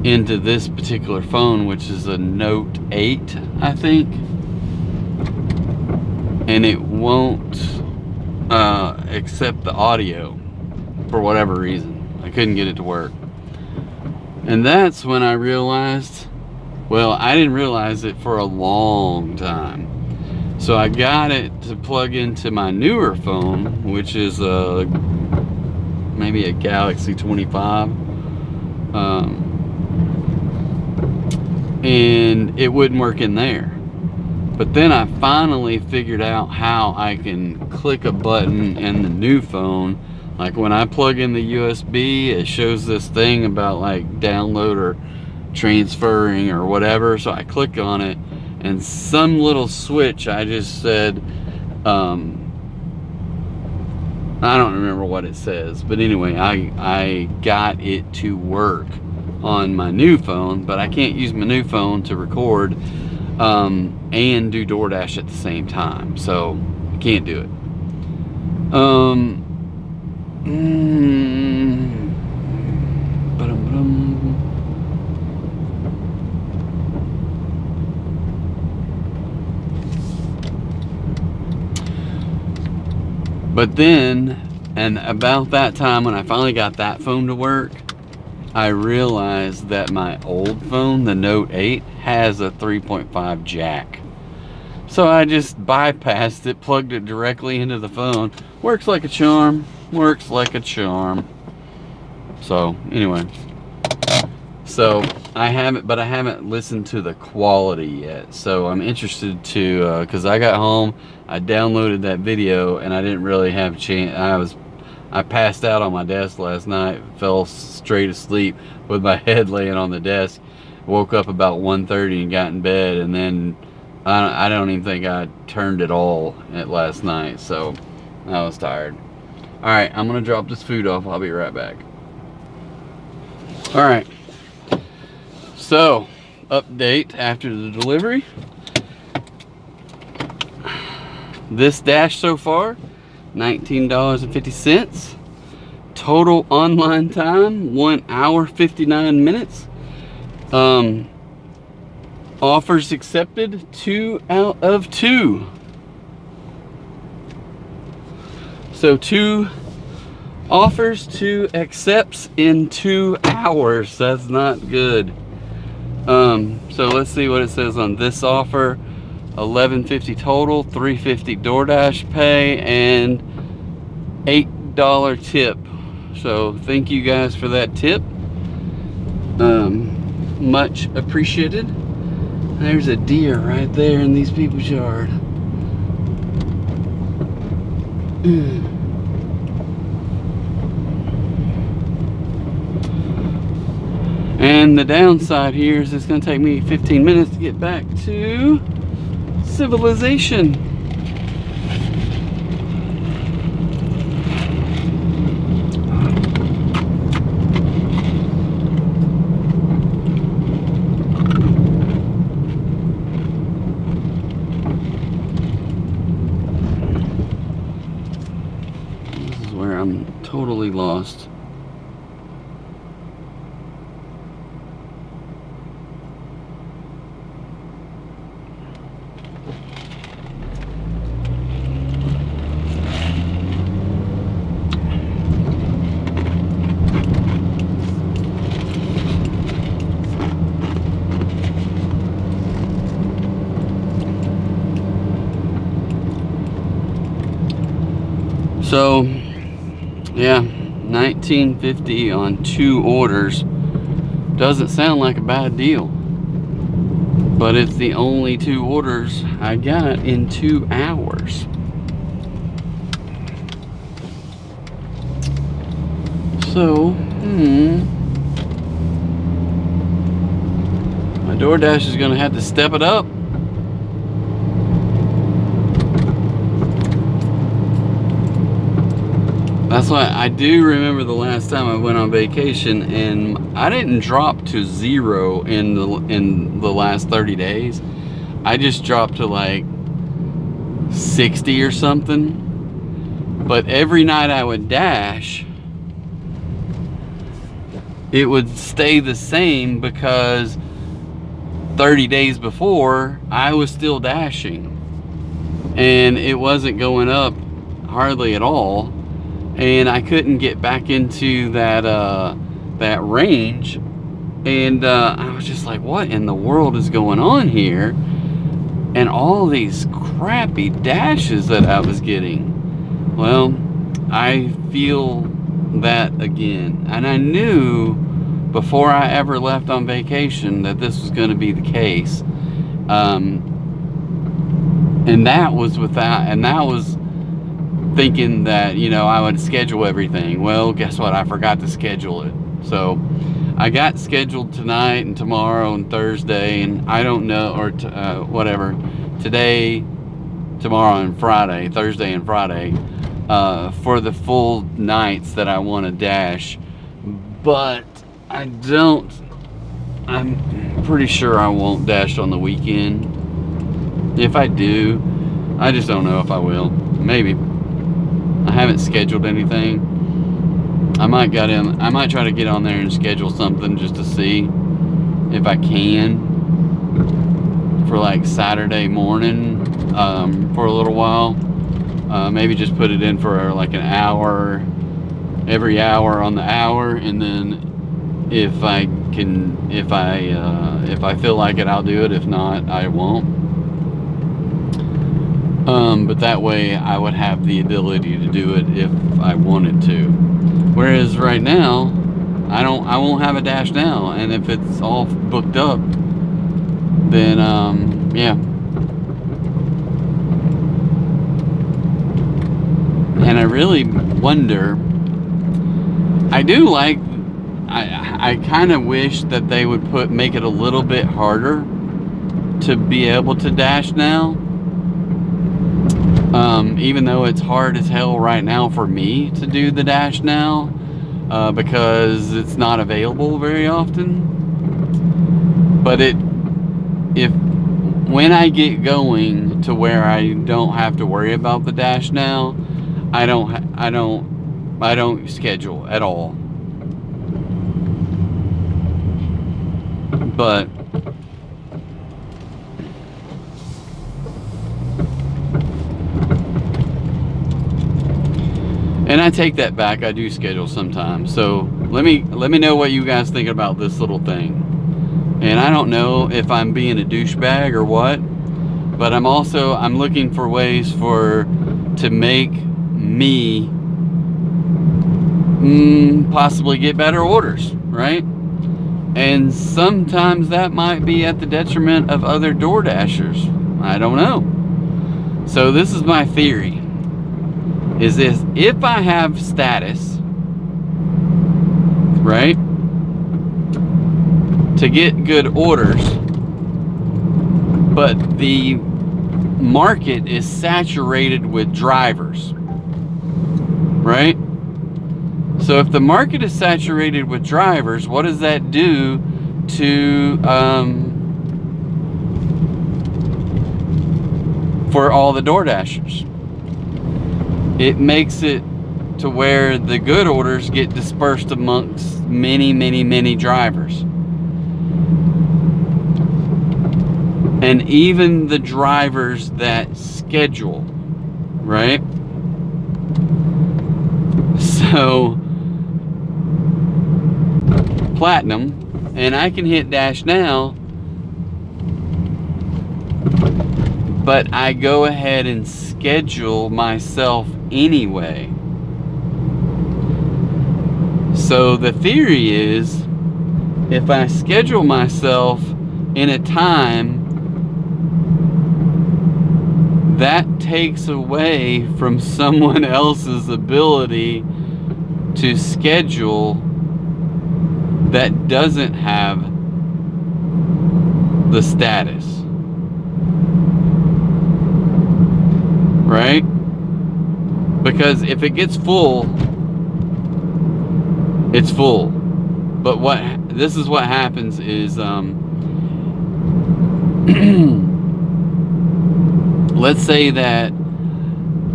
into this particular phone, which is a Note 8, I think, and it won't accept the audio for whatever reason. I couldn't get it to work, and that's when I realized, well, I didn't realize it for a long time. So I got it to plug into my newer phone, which is maybe a Galaxy 25. And it wouldn't work in there. But then I finally figured out how I can click a button in the new phone. Like when I plug in the USB, it shows this thing about like download or transferring or whatever. So I click on it, and some little switch, I just said, I don't remember what it says, but anyway, I got it to work on my new phone, but I can't use my new phone to record and do DoorDash at the same time, so I can't do it. But then, and about that time when I finally got that phone to work, I realized that my old phone, the Note 8, has a 3.5 jack. So I just bypassed it, plugged it directly into the phone. Works like a charm. Works like a charm. So, anyway. So, I haven't listened to the quality yet. So, I'm interested to, because I got home, I downloaded that video, and I didn't really have a chance. I passed out on my desk last night, fell straight asleep with my head laying on the desk. Woke up about 1:30 and got in bed, and then I don't even think I turned it all at last night, so I was tired. Alright, I'm gonna drop this food off. I'll be right back. Alright, so update after the delivery. this dash so far, $19.50. Total online time, 1 hour 59 minutes. Offers accepted, 2 out of 2. So 2 offers, 2 accepts in 2 hours. That's not good. So let's see what it says on this offer. $11.50 total, $3.50 DoorDash pay, and $8 tip. So thank you guys for that tip. Much appreciated. There's a deer right there in these people's yard. And the downside here is it's going to take me 15 minutes to get back to civilization. This is where I'm totally lost. So yeah, $19.50 on 2 orders doesn't sound like a bad deal, but it's the only 2 orders I got in 2 hours. So my DoorDash is gonna have to step it up. That's why I do remember the last time I went on vacation and I didn't drop to 0 in the last 30 days. I just dropped to like 60 or something. But every night I would dash, it would stay the same because 30 days before I was still dashing and it wasn't going up hardly at all. And I couldn't get back into that that range, and I was just like, what in the world is going on here? And all these crappy dashes that I was getting. Well, I feel that again, and I knew before I ever left on vacation that this was going to be the case, and that was thinking that, you know, I would schedule everything. Well, guess what? I forgot to schedule it. So I got scheduled tonight and tomorrow and Thursday, and I don't know, or whatever, today, tomorrow, and Friday, Thursday and Friday, for the full nights that I want to dash. But I'm pretty sure I won't dash on the weekend. If I do, I just don't know if I will. Maybe. I haven't scheduled anything. I might try to get on there and schedule something just to see if I can for like Saturday morning, for a little while. Maybe just put it in for like an hour, every hour on the hour, and then if I feel like it, I'll do it. If not, I won't. But that way I would have the ability to do it if I wanted to. Whereas right now, I won't have a dash now, and if it's all booked up, then yeah. And I really wonder. I do like. I kind of wish that they would make it a little bit harder to be able to dash now. Even though it's hard as hell right now for me to do the dash now, because it's not available very often. But if when I get going to where I don't have to worry about the Dash now, I don't schedule at all. But and I take that back, I do schedule sometimes. So let me know what you guys think about this little thing. And I don't know if I'm being a douchebag or what, but I'm looking for ways to make me possibly get better orders, right? And sometimes that might be at the detriment of other DoorDashers. I don't know. So this is my theory. Is this, if I have status, right, to get good orders, but the market is saturated with drivers, right? So if the market is saturated with drivers, what does that do to for all the DoorDashers? It makes it to where the good orders get dispersed amongst many drivers. And even the drivers that schedule, right? So platinum, and I can hit Dash now, but I go ahead and schedule myself anyway. So the theory is, if I schedule myself in a time, that takes away from someone else's ability to schedule that doesn't have the status, right? Because if it gets full, it's full. But this is what happens is let's say that,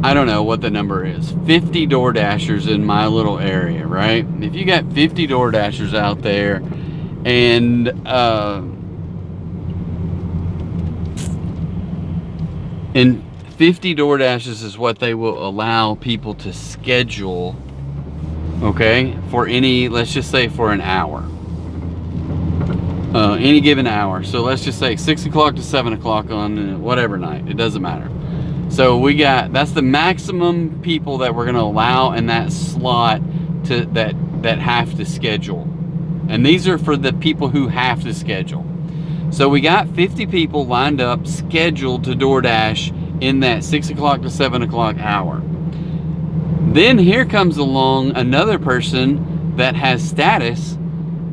I don't know what the number is, 50 DoorDashers in my little area, right? If you got 50 DoorDashers out there, and 50 DoorDashes is what they will allow people to schedule, okay, for any, let's just say for an hour, any given hour. So let's just say 6 o'clock to 7 o'clock on whatever night, it doesn't matter. So that's the maximum people that we're going to allow in that slot that have to schedule. And these are for the people who have to schedule. So we got 50 people lined up, scheduled to DoorDash in that 6 o'clock to 7 o'clock hour. Then here comes along another person that has status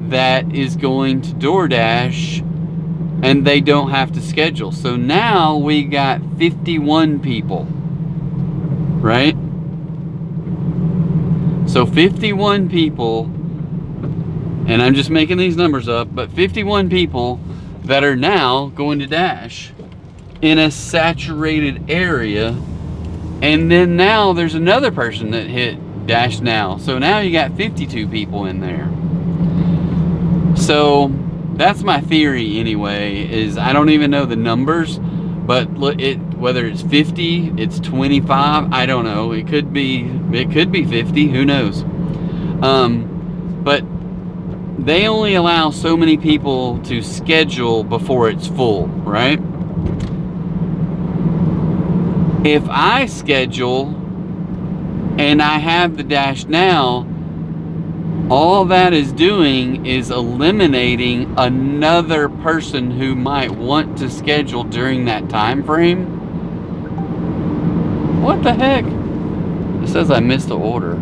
that is going to DoorDash, and they don't have to schedule. So now we got 51 people, right? So 51 people, and I'm just making these numbers up, but 51 people that are now going to Dash in a saturated area. And then now there's another person that hit Dash now. So now you got 52 people in there. So that's my theory anyway, is I don't even know the numbers, but whether it's 50, it's 25, I don't know. It could be 50, who knows? But they only allow so many people to schedule before it's full, right? If I schedule and I have the Dash now, all that is doing is eliminating another person who might want to schedule during that time frame. What the heck? It says I missed the order.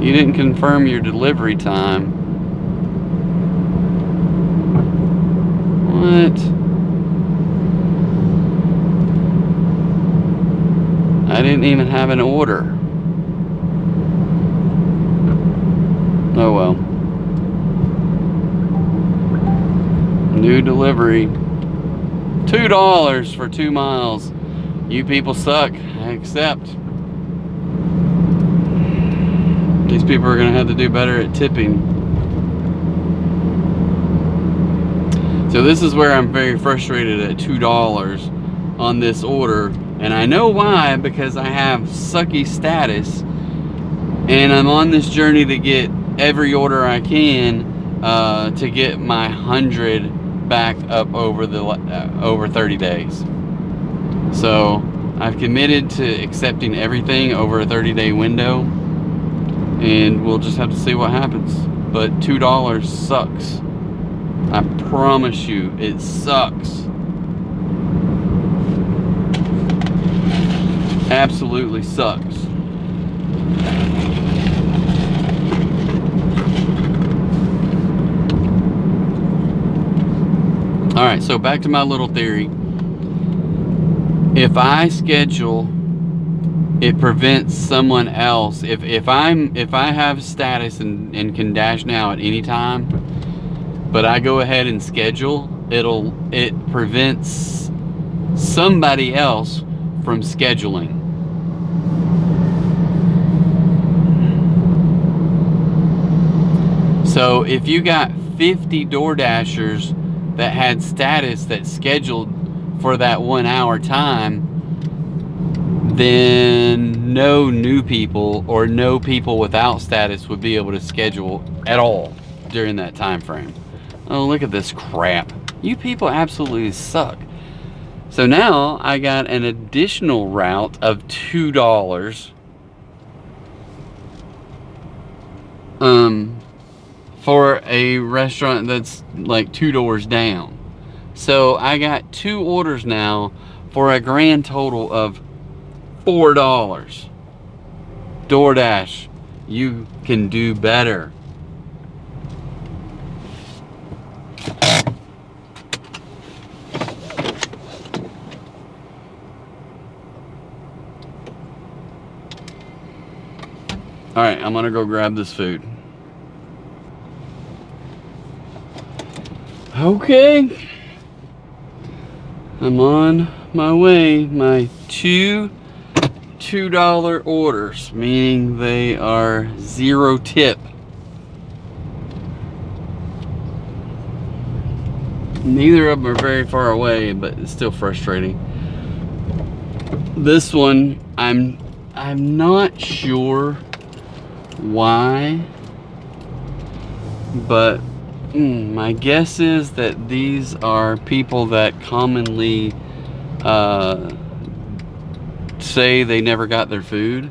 You didn't confirm your delivery time. What? I didn't even have an order. Oh well. New delivery. $2 for 2 miles. You people suck. I accept. These people are going to have to do better at tipping. So this is where I'm very frustrated at $2 on this order. And I know why, because I have sucky status. And I'm on this journey to get every order I can to get my 100 back up over 30 days. So I've committed to accepting everything over a 30-day window, and we'll just have to see what happens. But $2 sucks. I promise you, it sucks. Absolutely sucks. Alright, so back to my little theory. If I schedule, it prevents someone else. If I have status and can dash now at any time, but I go ahead and schedule, it prevents somebody else from scheduling. So if you got 50 DoorDashers that had status that scheduled for that 1 hour time, then no new people or no people without status would be able to schedule at all during that time frame. Oh, look at this crap. You people absolutely suck. So now I got an additional route of $2 for a restaurant that's like 2 doors down. So I got 2 orders now for a grand total of $4. DoorDash, you can do better. All right, I'm gonna go grab this food. Okay, I'm on my way. My $2 orders, meaning they are 0 tip. Neither of them are very far away, but it's still frustrating. This one, I'm not sure why, but my guess is that these are people that commonly say they never got their food.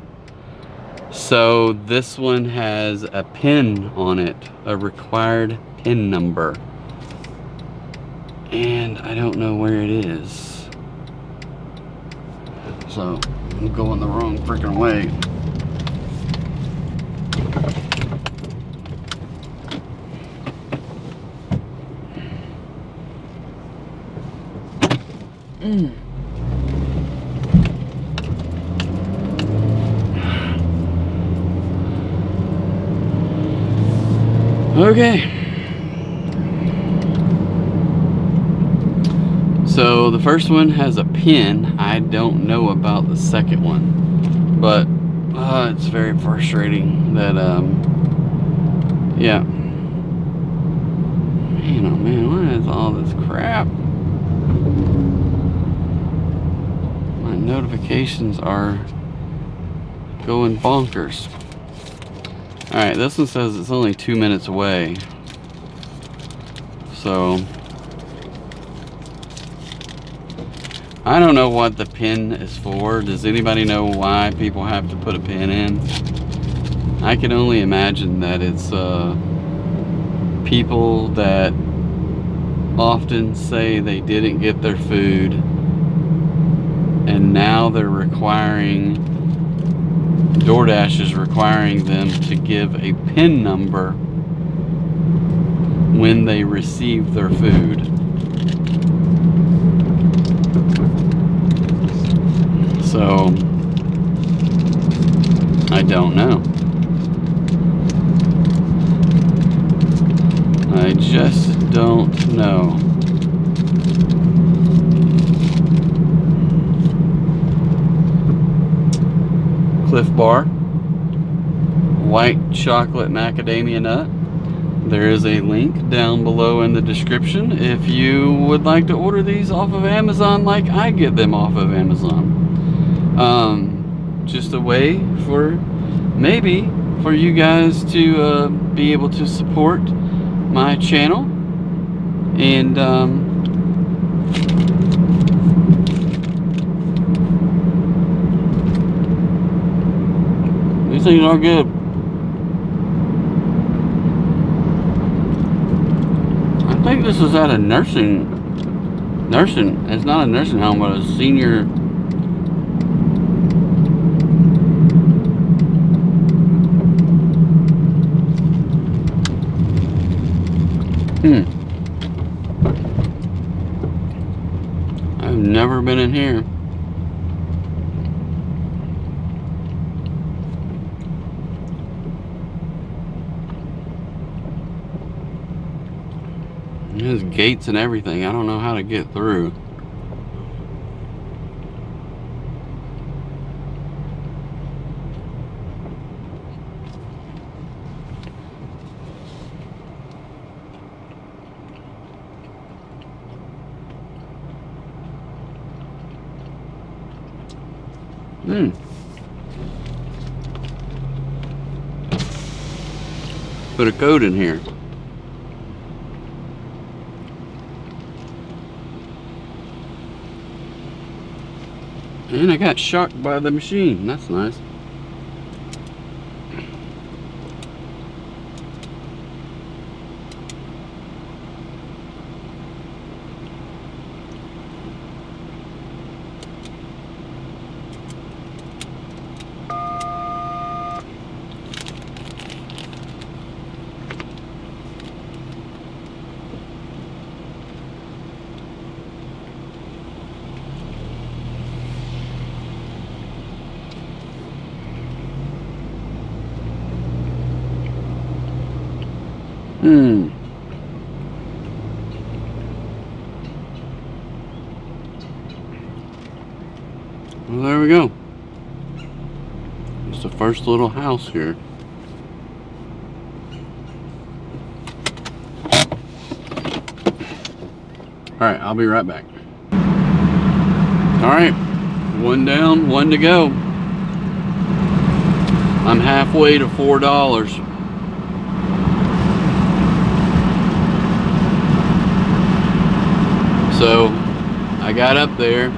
So this one has a PIN on it, a required PIN number, and I don't know where it is. So I'm going the wrong freaking way. Okay. So the first one has a pin. I don't know about the second one, but it's very frustrating that yeah. Man, oh man, what is all this crap? My notifications are going bonkers. Alright, this one says it's only 2 minutes away. So I don't know what the pin is for. Does anybody know why people have to put a pin in? I can only imagine that it's people that often say they didn't get their food, and now they're requiring, DoorDash is requiring them to give a PIN number when they receive their food. So I don't know. I just don't know. Cliff Bar, white chocolate macadamia nut. There is a link down below in the description if you would like to order these off of Amazon like I get them off of Amazon. Just a way for maybe for you guys to be able to support my channel. And these things are good. I think this is at a nursing, it's not a nursing home, but a senior. I've never been in here. There's gates and everything. I don't know how to get through. Put a code in here. And I got shocked by the machine. That's nice. Well, there we go. It's the first little house here. Alright, I'll be right back. Alright, one down, one to go. I'm halfway to $4. So I got up there.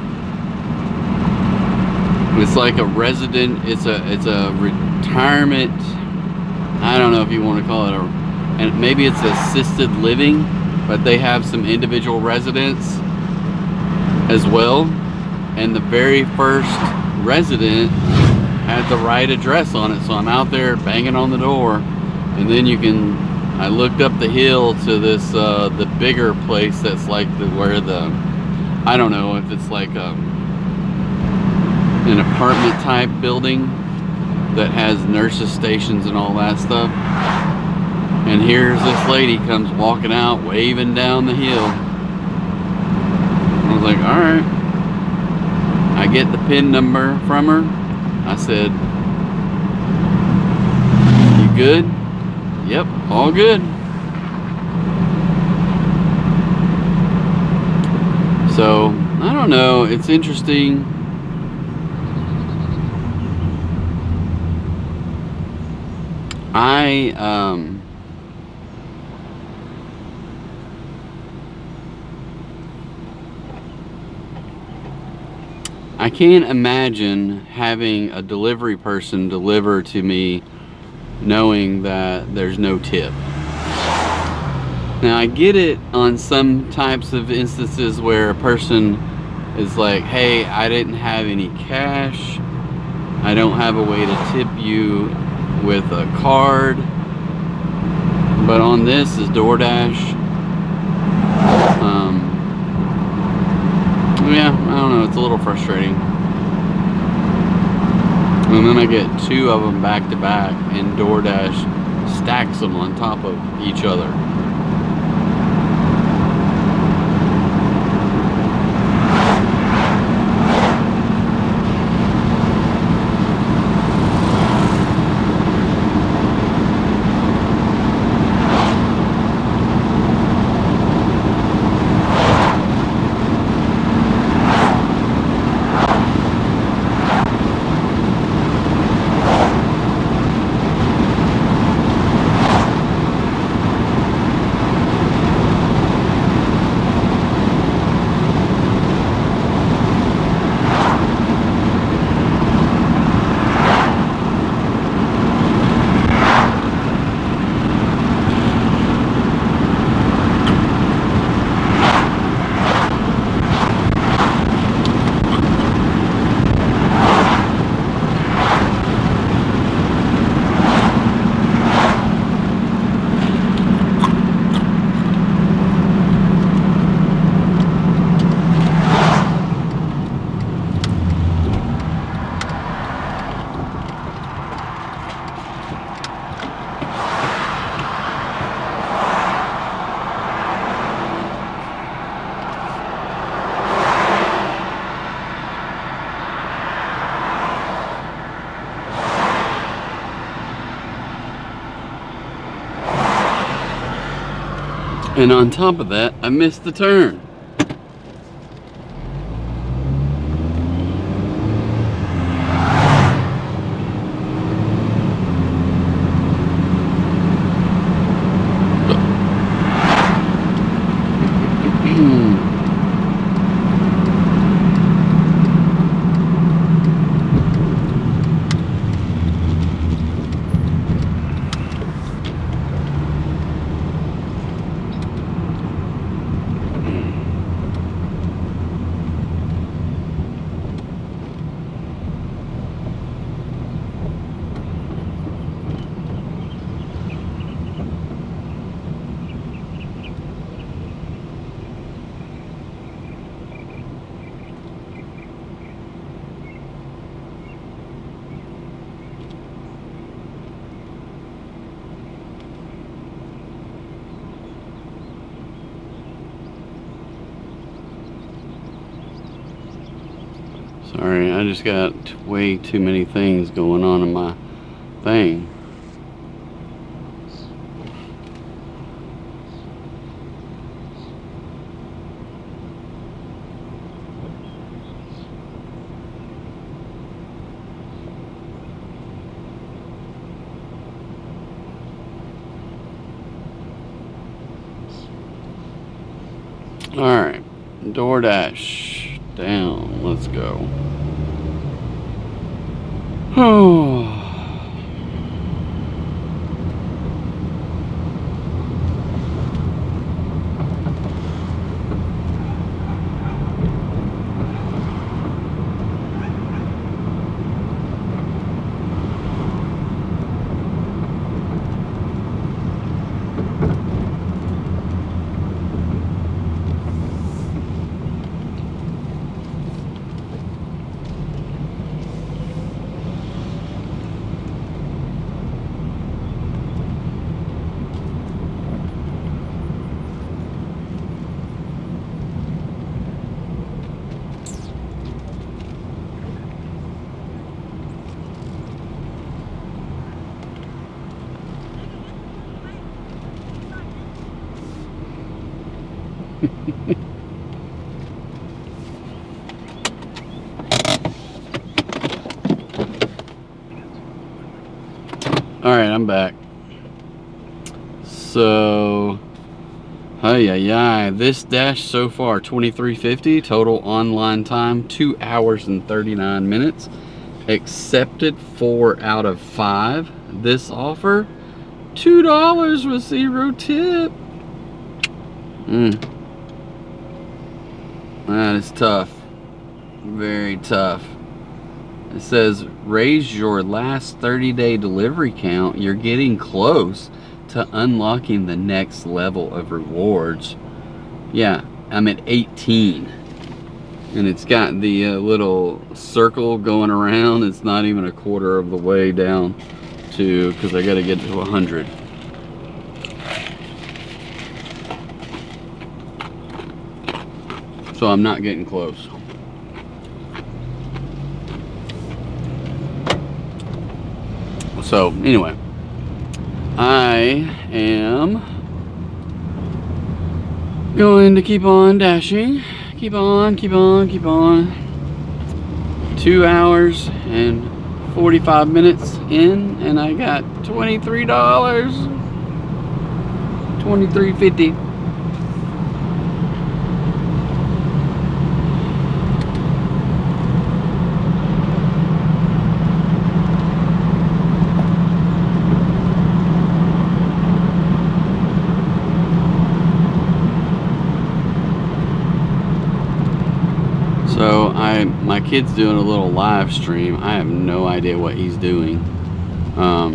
It's like a resident. It's a retirement. I don't know if you want to call it a, and maybe it's assisted living, but they have some individual residents as well. And the very first resident had the right address on it, so I'm out there banging on the door, and then you can. I looked up the hill to this the bigger place that's like where the, I don't know if it's like an apartment type building that has nurses stations and all that stuff. And here's this lady comes walking out waving down the hill. I was like, all right. I get the PIN number from her. I said, you good? Yep, all good. So, I don't know, it's interesting. I can't imagine having a delivery person deliver to me knowing that there's no tip. Now I get it on some types of instances where a person is like, hey, I didn't have any cash, I don't have a way to tip you with a card, but on this is DoorDash. Yeah, I don't know, it's a little frustrating. And then I get two of them back to back, and DoorDash stacks them on top of each other. And on top of that, I missed the turn. Sorry, I just got way too many things going on in my thing. Alright, DoorDash down, let's go. Oh. Alright, I'm back. So, this dash so far, 23.50. Total online time, 2 hours and 39 minutes. Accepted 4 out of 5. This offer, $2 with 0 tip. That is tough. Very tough. It says raise your last 30-day delivery count. You're getting close to unlocking the next level of rewards. Yeah, I'm at 18. And it's got the little circle going around. It's not even a quarter of the way down to, because I got to get to 100. So I'm not getting close. So anyway, I am going to keep on dashing. Keep on. 2 hours and 45 minutes in, and I got $23. $23.50. So my kid's doing a little live stream. I have no idea what he's doing. I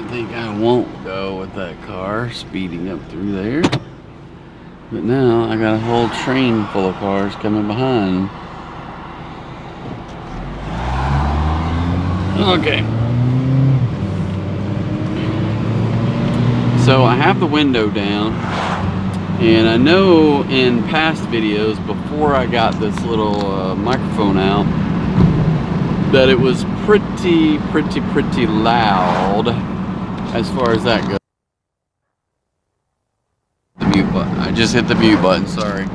think I won't go with that car speeding up through there. But now I got a whole train full of cars coming behind. Okay. So I have the window down. And I know in past videos, before I got this little microphone out, that it was pretty loud. as far as that goes. The mute button. I just hit the mute button, sorry.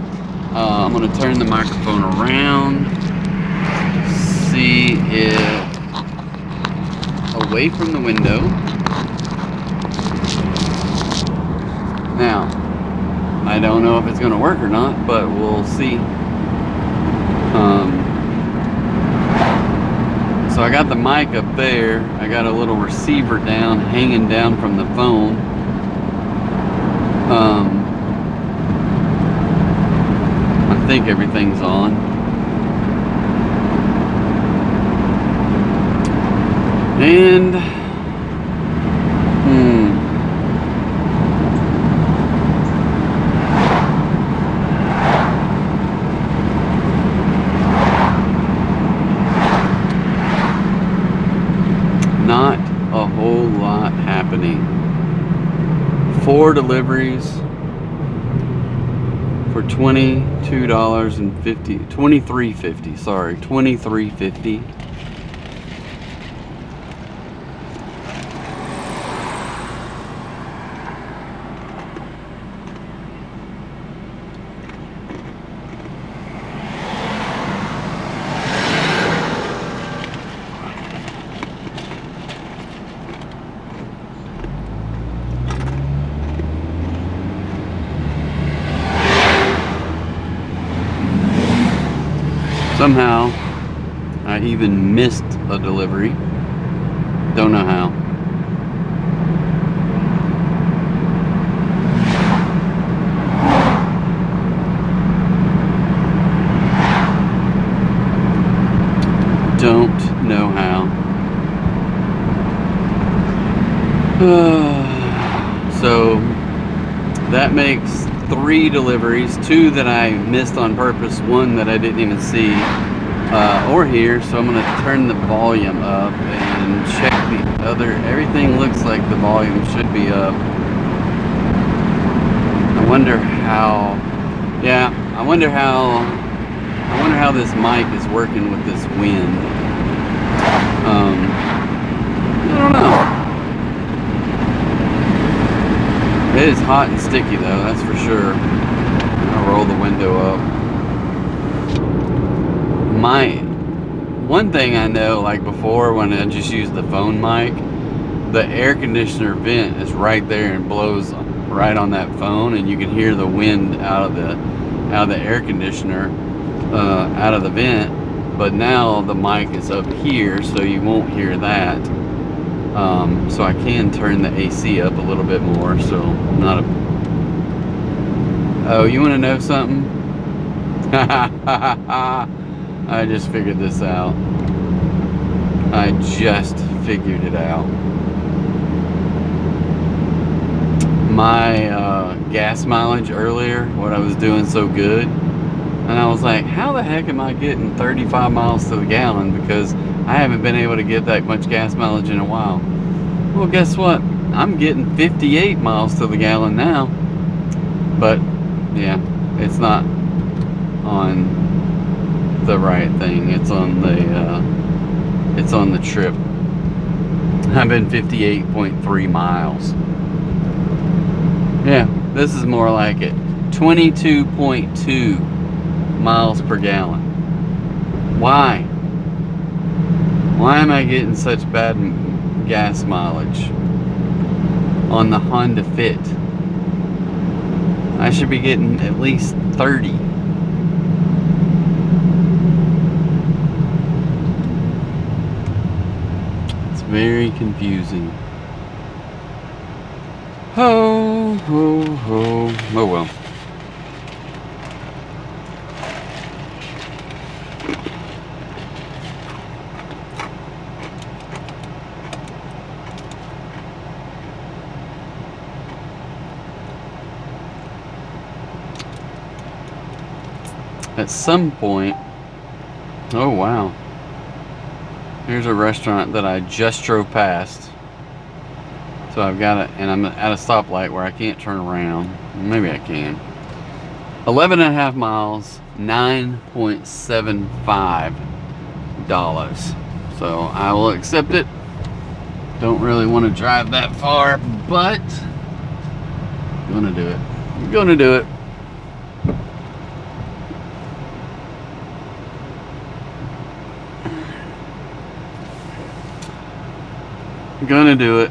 I'm gonna turn the microphone around, see it away from the window. Now, I don't know if it's gonna work or not, but we'll see. So I got the mic up there. I got a little receiver down, hanging down from the phone. I think everything's on. And not a whole lot happening. 4 deliveries for $23.50, sorry, $23.50. Somehow, I even missed a delivery. Don't know how. Don't know how. So, that makes 3 deliveries, 2 that I missed on purpose, 1 that I didn't even see or hear. So I'm going to turn the volume up and check the other. Everything looks like the volume should be up. I wonder how. Yeah, I wonder how this mic is working with this wind. I don't know. It is hot and sticky though, that's for sure. I'll roll the window up. One thing I know, like before when I just used the phone mic, the air conditioner vent is right there and blows right on that phone, and you can hear the wind out of the air conditioner, out of the vent. But now the mic is up here, so you won't hear that. So I can turn the AC up a little bit more, so not a... Oh, you want to know something? I just figured this out. I just figured it out. My gas mileage earlier, what I was doing so good, and I was like, how the heck am I getting 35 miles to the gallon? Because I haven't been able to get that much gas mileage in a while. Well, guess what? I'm getting 58 miles to the gallon now. But yeah, it's not on the right thing. It's on the trip. I've been 58.3 miles. Yeah, this is more like it. 22.2 miles per gallon. Why? Why am I getting such bad gas mileage on the Honda Fit? I should be getting at least 30. It's very confusing. Ho, ho, ho. Oh well. At some point, oh wow, here's a restaurant that I just drove past. So I've got it, and I'm at a stoplight where I can't turn around. Maybe I can. 11.5 miles, $9.75. So I will accept it. Don't really want to drive that far, but I'm gonna do it. I'm gonna do it. I'm gonna do it.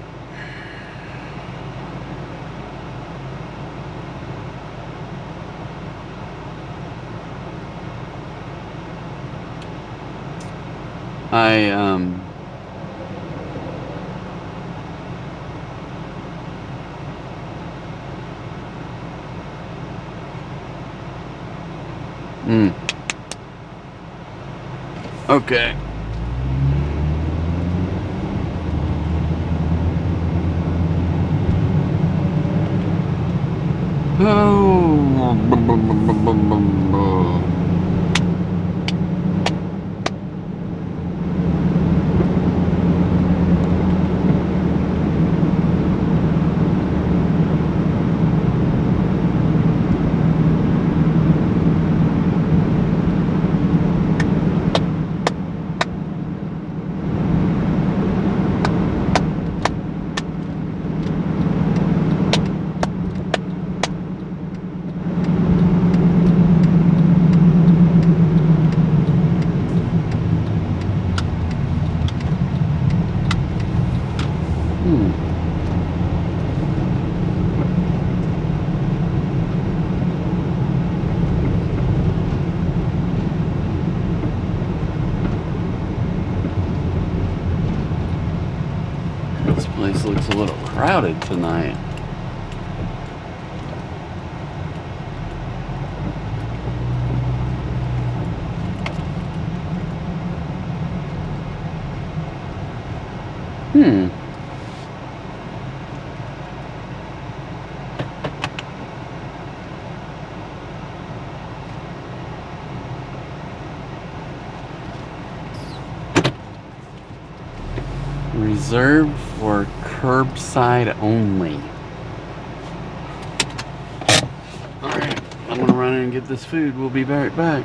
Okay. Oh. This place looks a little crowded tonight. Reserved for curbside only. Alright, I'm gonna run in and get this food. We'll be right back.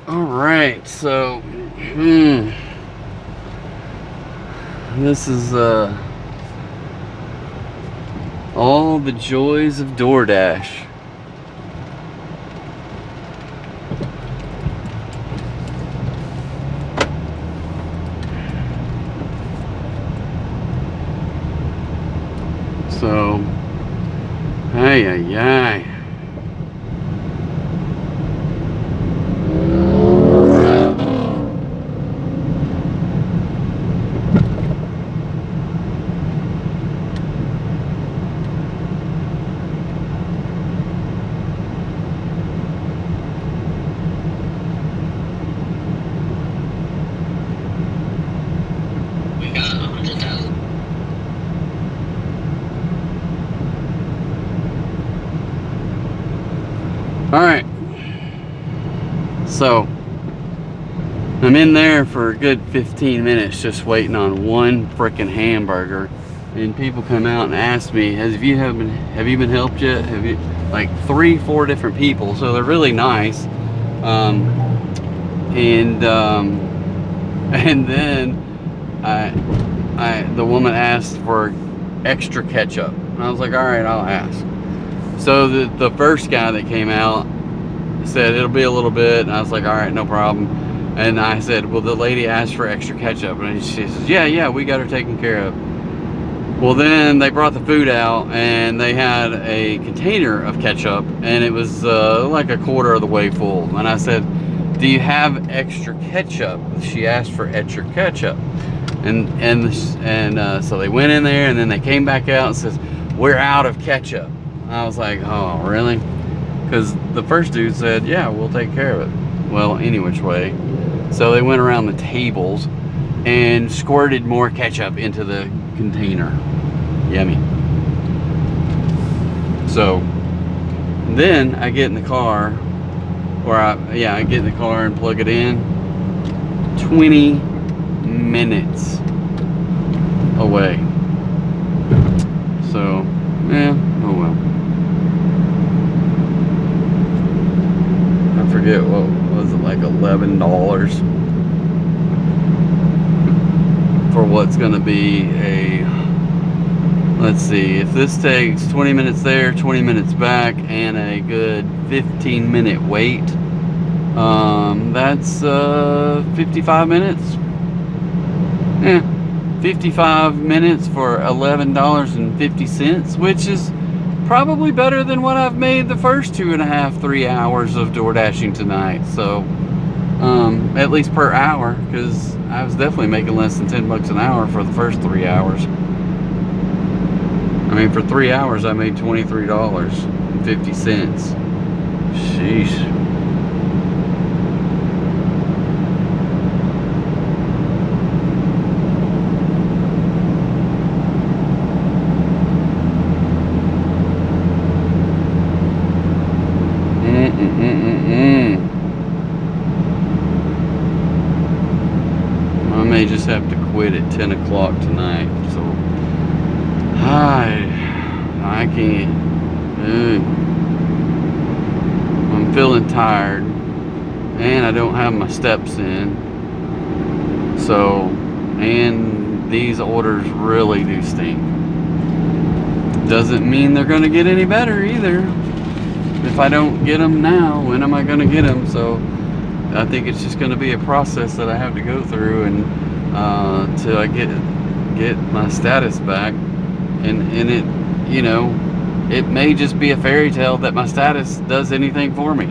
Alright, so this is all the joys of DoorDash. So, ay. We got 100,000. Alright, so I'm in there for a good 15 minutes just waiting on one freaking hamburger, and people come out and ask me, have you been helped yet? Have you, like 3-4 different people, so they're really nice. And then the woman asked for extra ketchup, and I was like, all right, I'll ask. So the first guy that came out said it'll be a little bit, and I was like, all right, no problem. And I said, well, the lady asked for extra ketchup, and she says, yeah, we got her taken care of. Well, then they brought the food out, and they had a container of ketchup, and it was like a quarter of the way full. And I said, do you have extra ketchup? She asked for extra ketchup, and so they went in there, and then they came back out and says, we're out of ketchup. I was like, oh, really? Because the first dude said, yeah, we'll take care of it. Well, any which way. So they went around the tables and squirted more ketchup into the container. Yummy. So then I get in the car, I get in the car and plug it in. 20 minutes away. So, yeah, oh well. I forget, what was it, like $11 for what's going to be a, let's see, if this takes 20 minutes there, 20 minutes back, and a good 15-minute wait, that's 55 minutes. Yeah, 55 minutes for $11.50, which is probably better than what I've made the first 2.5, 3 hours of door dashing tonight. So at least per hour, because I was definitely making less than 10 bucks an hour for the first 3 hours. I mean, for 3 hours I made $23.50. Sheesh. I may just have to quit at 10 o'clock tonight, so I can't. I'm feeling tired, and I don't have my steps in, so, and these orders really do stink. Doesn't mean they're gonna get any better either. If I don't get them now, when am I gonna get them? So I think it's just going to be a process that I have to go through, and till I get my status back, and it, you know, it may just be a fairy tale that my status does anything for me.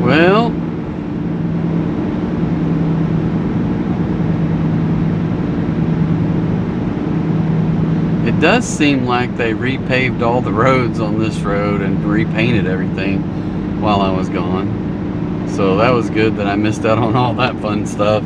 Well, it does seem like they repaved all the roads on this road and repainted everything while I was gone. So that was good that I missed out on all that fun stuff.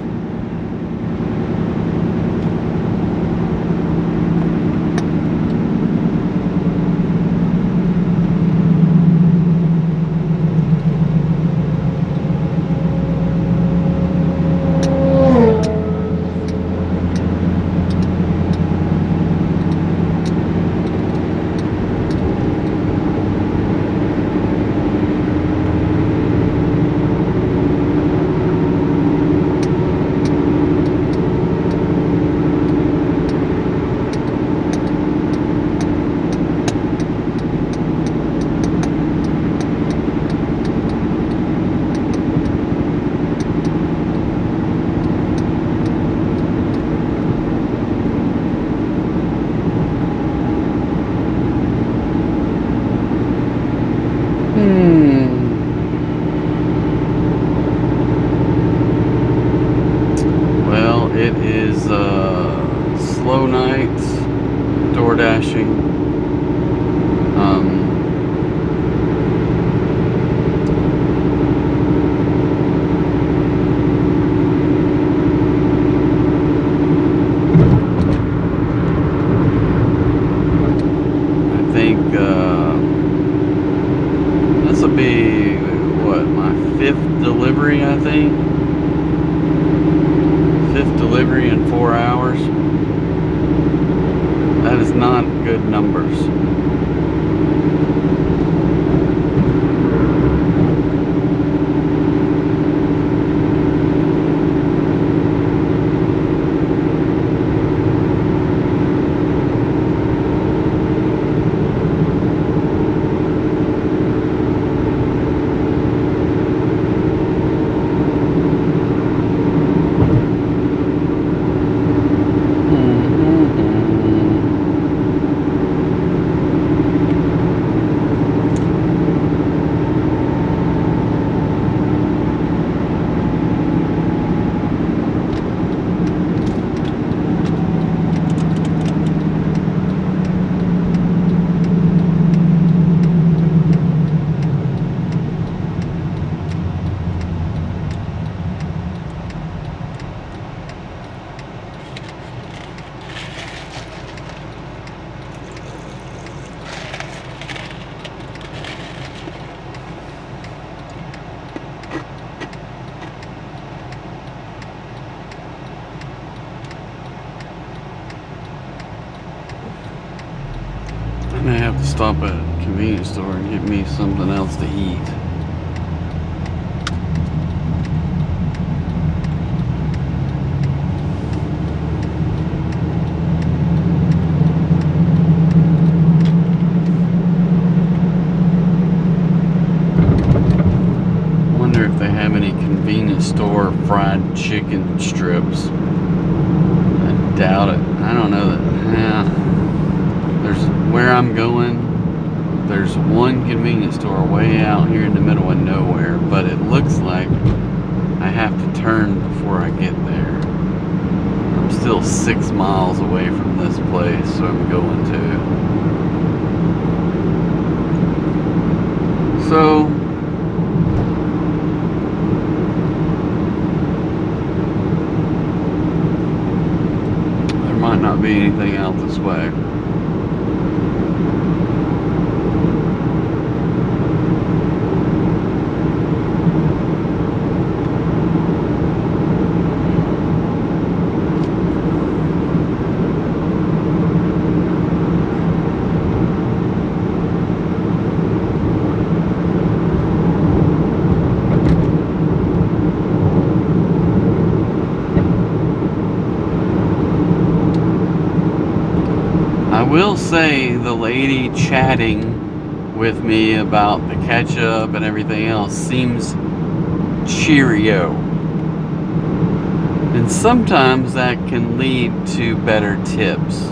Well, it is slow nights, door dashing. I think this will be, what, my 5th delivery, I think. 5th delivery in 4 hours. That is not good numbers. gonna have to stop at a convenience store and get me something else to eat. Wonder if they have any convenience store fried chicken strips. I doubt it. I don't know that. Yeah. There's where I'm going. There's one convenience store way out here in the middle of nowhere, but it looks like I have to turn before I get there. I'm still 6 miles away from this place, so I'm going to. So there might not be anything out this way. I will say the lady chatting with me about the ketchup and everything else seems cheerio. And sometimes that can lead to better tips.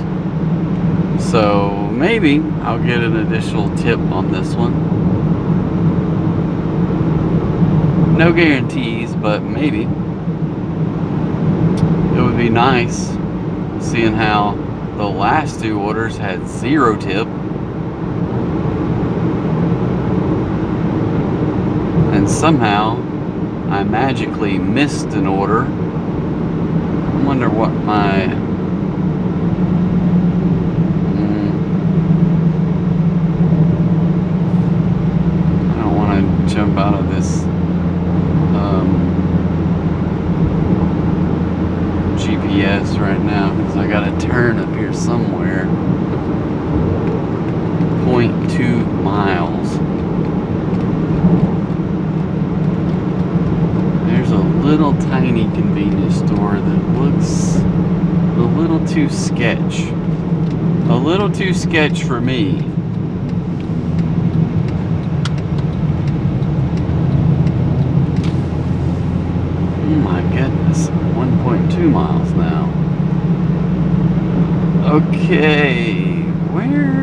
So maybe I'll get an additional tip on this one. No guarantees, but maybe. It would be nice seeing how the last 2 orders had 0 tip. And somehow I magically missed an order. I wonder what my I don't want to jump out of this GPS right now because I got to turn up here somewhere. 0.2 miles. There's a little tiny convenience store that looks a little too sketch. A little too sketch for me. Oh my goodness, 1.2 miles now. Okay, where?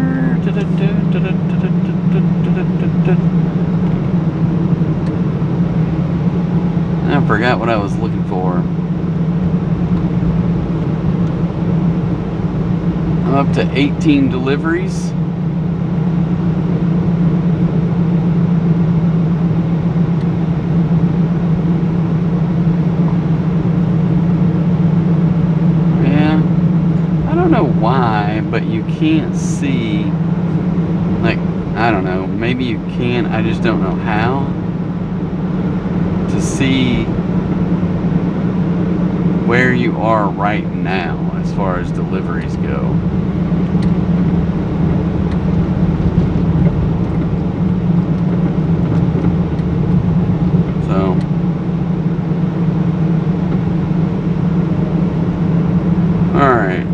I forgot what I was looking for. I'm up to 18 deliveries. I don't know why, but you can't see, like, I don't know, maybe you can, I just don't know how, to see where you are right now as far as deliveries go. So all right.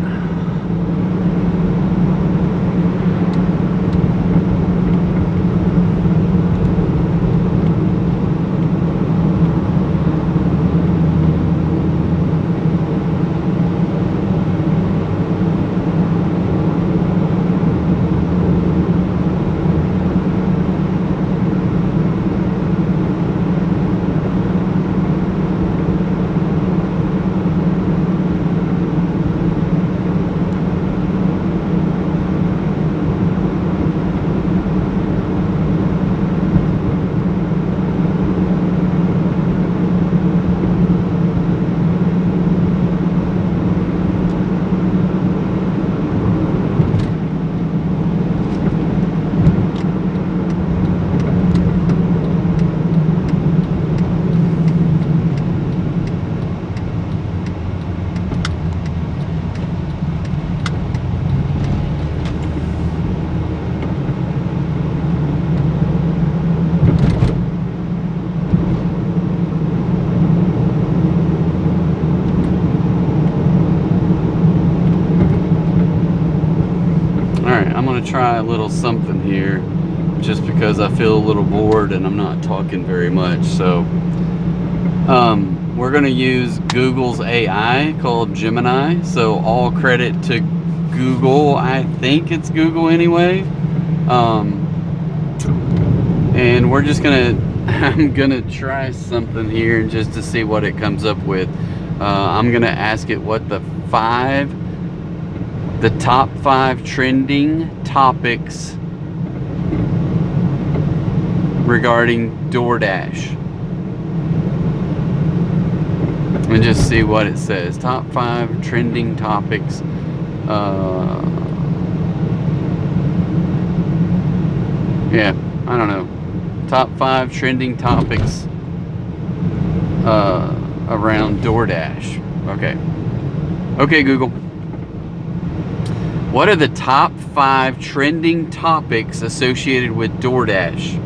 Alright, I'm gonna try a little something here just because I feel a little bored and I'm not talking very much. So we're gonna use Google's AI called Gemini. So all credit to Google. I think it's Google anyway. And we're just gonna I'm gonna try something here just to see what it comes up with. I'm gonna ask it what the top 5 trending topics regarding DoorDash, and just see what it says. Top 5 trending topics. Yeah, I don't know. Top 5 trending topics around DoorDash. Okay, Google. What are the top 5 trending topics associated with DoorDash?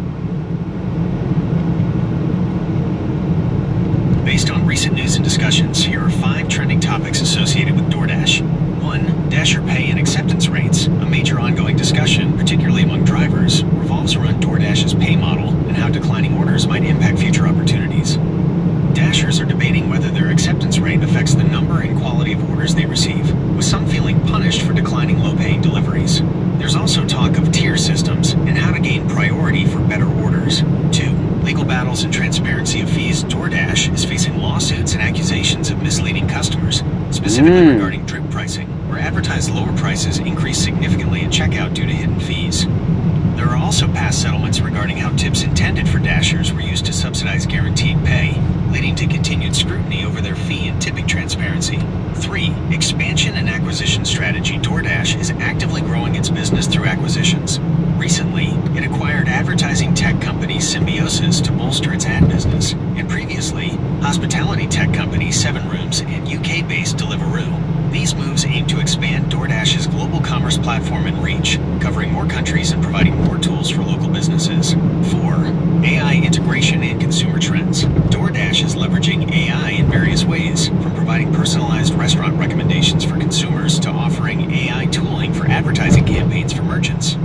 Based on recent news and discussions, here are 5 trending topics associated with DoorDash. 1. Dasher pay and acceptance rates. A major ongoing discussion, particularly among drivers, revolves around DoorDash's pay model and how declining orders might impact future opportunities. Dashers are debating whether their acceptance rate affects the number and quality of orders they receive, with some feeling punished for declining low-paying deliveries. There's also talk of tier systems and how to gain priority for better orders. 2. Legal battles and transparency of fees. DoorDash is facing lawsuits and accusations of misleading customers, specifically regarding drip pricing, where advertised lower prices increase significantly at checkout due to hidden fees. There are also past settlements regarding how tips intended for Dashers were used to subsidize guaranteed pay, leading to continued scrutiny over their fee and tipping transparency. 3. Expansion and acquisition strategy. DoorDash is actively growing its business through acquisitions. Recently, it acquired advertising tech company Symbiosis to bolster its ad business, and previously, hospitality tech company 7 Rooms and UK-based Deliveroo. These moves aim to expand DoorDash's global commerce platform and reach, covering more countries and providing more tools for local businesses. 4. AI integration and consumer trends. DoorDash is leveraging AI in various ways, from providing personalized restaurant recommendations for consumers to offering AI tooling for advertising campaigns for merchants.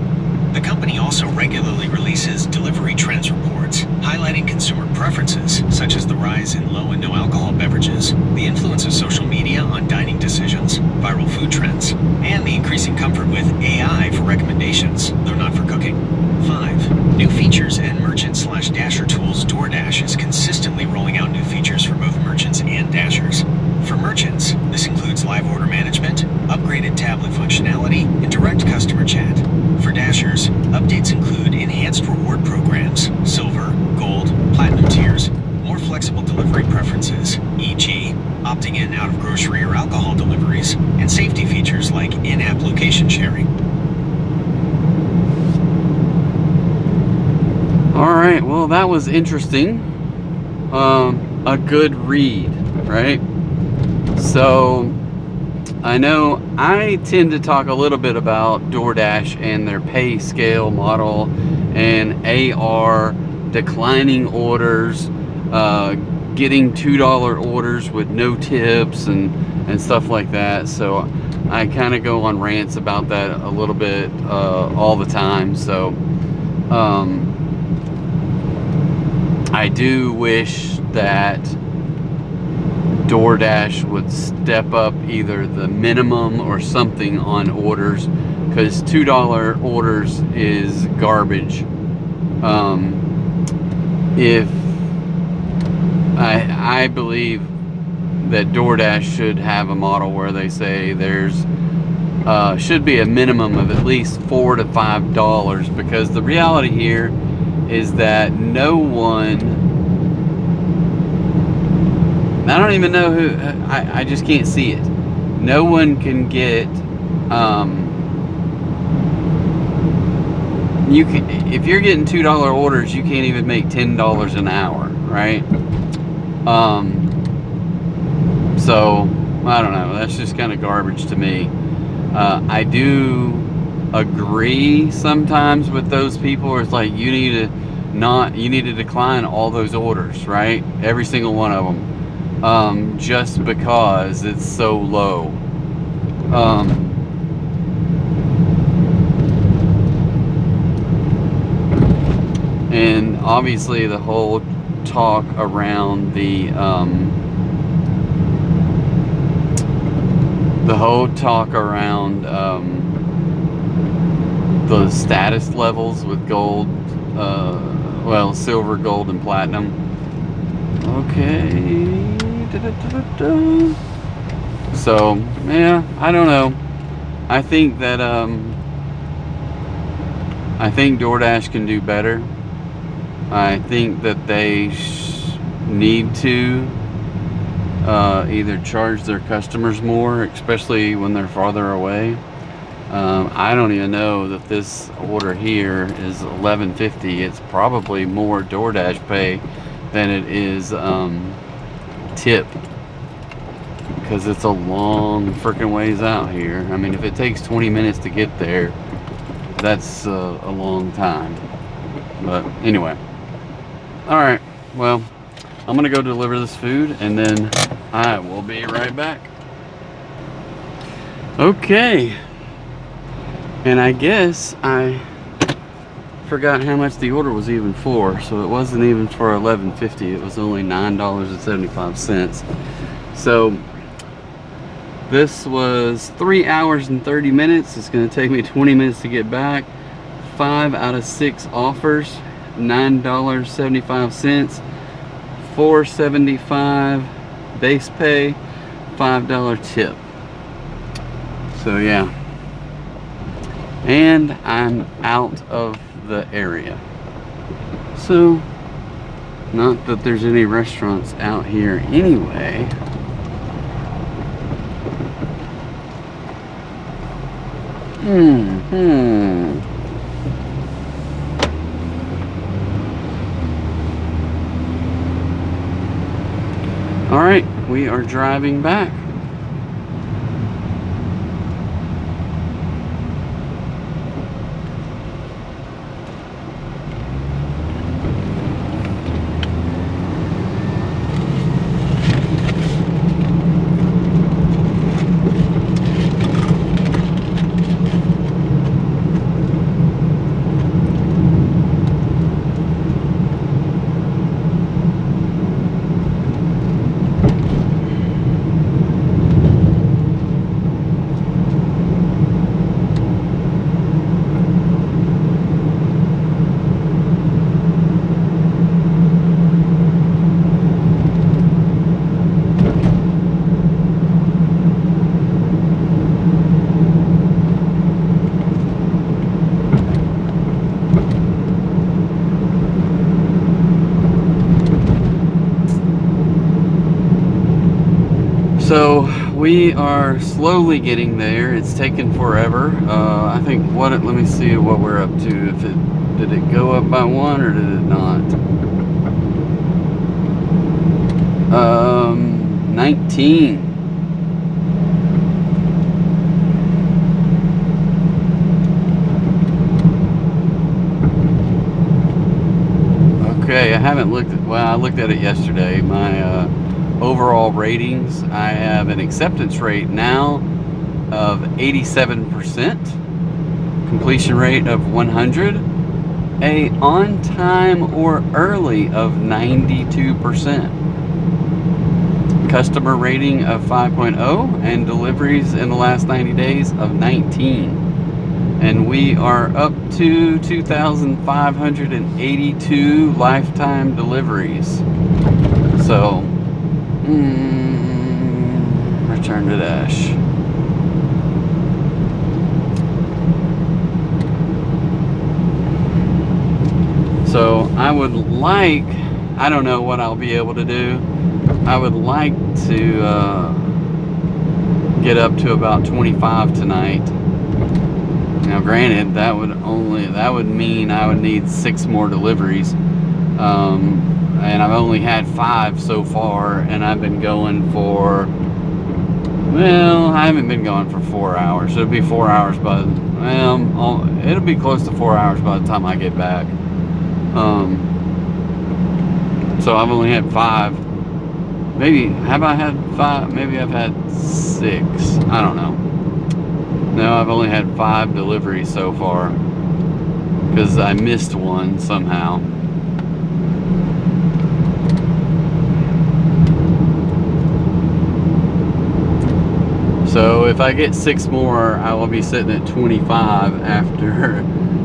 The company also regularly releases delivery trends reports, highlighting consumer preferences, such as the rise in low and no alcohol beverages, the influence of social media on dining decisions, viral food trends, and the increasing comfort with AI for recommendations, though not for cooking. 5. New features and merchant/Dasher tools. DoorDash is consistently rolling out new features for both merchants and Dashers. For merchants, this includes live order management, upgraded tablet functionality, and direct customer chat. For Dashers, updates include enhanced reward programs, silver, gold, platinum tiers, more flexible delivery preferences, e.g., opting in out of grocery or alcohol deliveries, and safety features like in-app location sharing. Alright, well that was interesting. A good read, right? So, I know I tend to talk a little bit about DoorDash and their pay scale model and AR, declining orders, getting $2 orders with no tips and stuff like that. So I kind of go on rants about that a little bit all the time. So I do wish that DoorDash would step up either the minimum or something on orders, because $2 orders is garbage. If I believe that DoorDash should have a model where they say there's should be a minimum of at least $4 to $5, because the reality here is that no one, I don't even know who, I just can't see it. No one can get, you can, if you're getting $2 orders, you can't even make $10 an hour, right? So, I don't know, that's just kind of garbage to me. I do agree sometimes with those people where it's like, you need to decline all those orders, right? Every single one of them. Just because it's so low. And obviously the whole talk around the the status levels with gold, well, silver, gold, and platinum. Okay. Da-da-da-da-da. So, yeah, I don't know. I think that I think DoorDash can do better. I think that they need to either charge their customers more, especially when they're farther away. I don't even know that this order here is $11.50. It's probably more DoorDash pay than it is tip, because it's a long freaking ways out here. I mean, if it takes 20 minutes to get there, that's a long time. But anyway, all right, well, I'm gonna go deliver this food and then I will be right back. Okay, and I guess I forgot how much the order was even for. So it wasn't even for $11.50. It was only $9.75. So this was 3 hours and 30 minutes. It's going to take me 20 minutes to get back. 5 out of 6 offers, $9.75, $4.75 base pay, $5 tip. So yeah, and I'm out of the area. So, not that there's any restaurants out here anyway. All right, we are driving back. So we are slowly getting there. It's taken forever. I think let me see what we're up to. Did it go up by 1 or did it not? 19. Okay, I haven't looked at, well, I looked at it yesterday. My overall ratings, I have an acceptance rate now of 87%, completion rate of 100, a on time or early of 92%, customer rating of 5.0, and deliveries in the last 90 days of 19. And we are up to 2,582 lifetime deliveries. So return to dash. So I would like, I don't know what I'll be able to do. I would like to get up to about 25 tonight. Now granted, that would mean I would need 6 more deliveries. And I've only had 5 so far, and I've been going for, well, I haven't been going for 4 hours. It'll be 4 hours it'll be close to 4 hours by the time I get back. So I've only had 5. Maybe, have I had 5? Maybe I've had 6. I don't know. No, I've only had 5 deliveries so far, because I missed one somehow. So if I get 6 more, I will be sitting at 25 after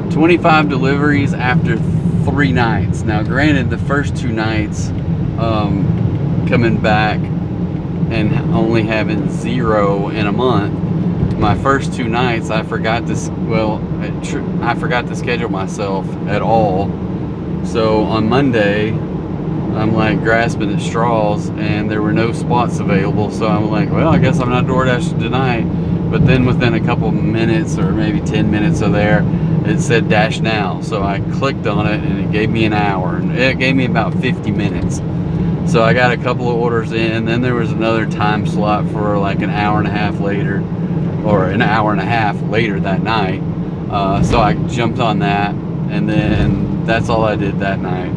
25 deliveries after 3 nights. Now, granted, the first 2 nights, coming back and only having 0 in a month, my first 2 nights, I forgot to, I forgot to schedule myself at all. So on Monday, I'm like grasping at straws, and there were no spots available. So I'm like, well, I guess I'm not DoorDashing tonight. But then within a couple minutes, or maybe 10 minutes of there, it said dash now. So I clicked on it, and it gave me an hour, and it gave me about 50 minutes. So I got a couple of orders in. Then there was another time slot for like an hour and a half later, or an hour and a half later that night. So I jumped on that, and then that's all I did that night.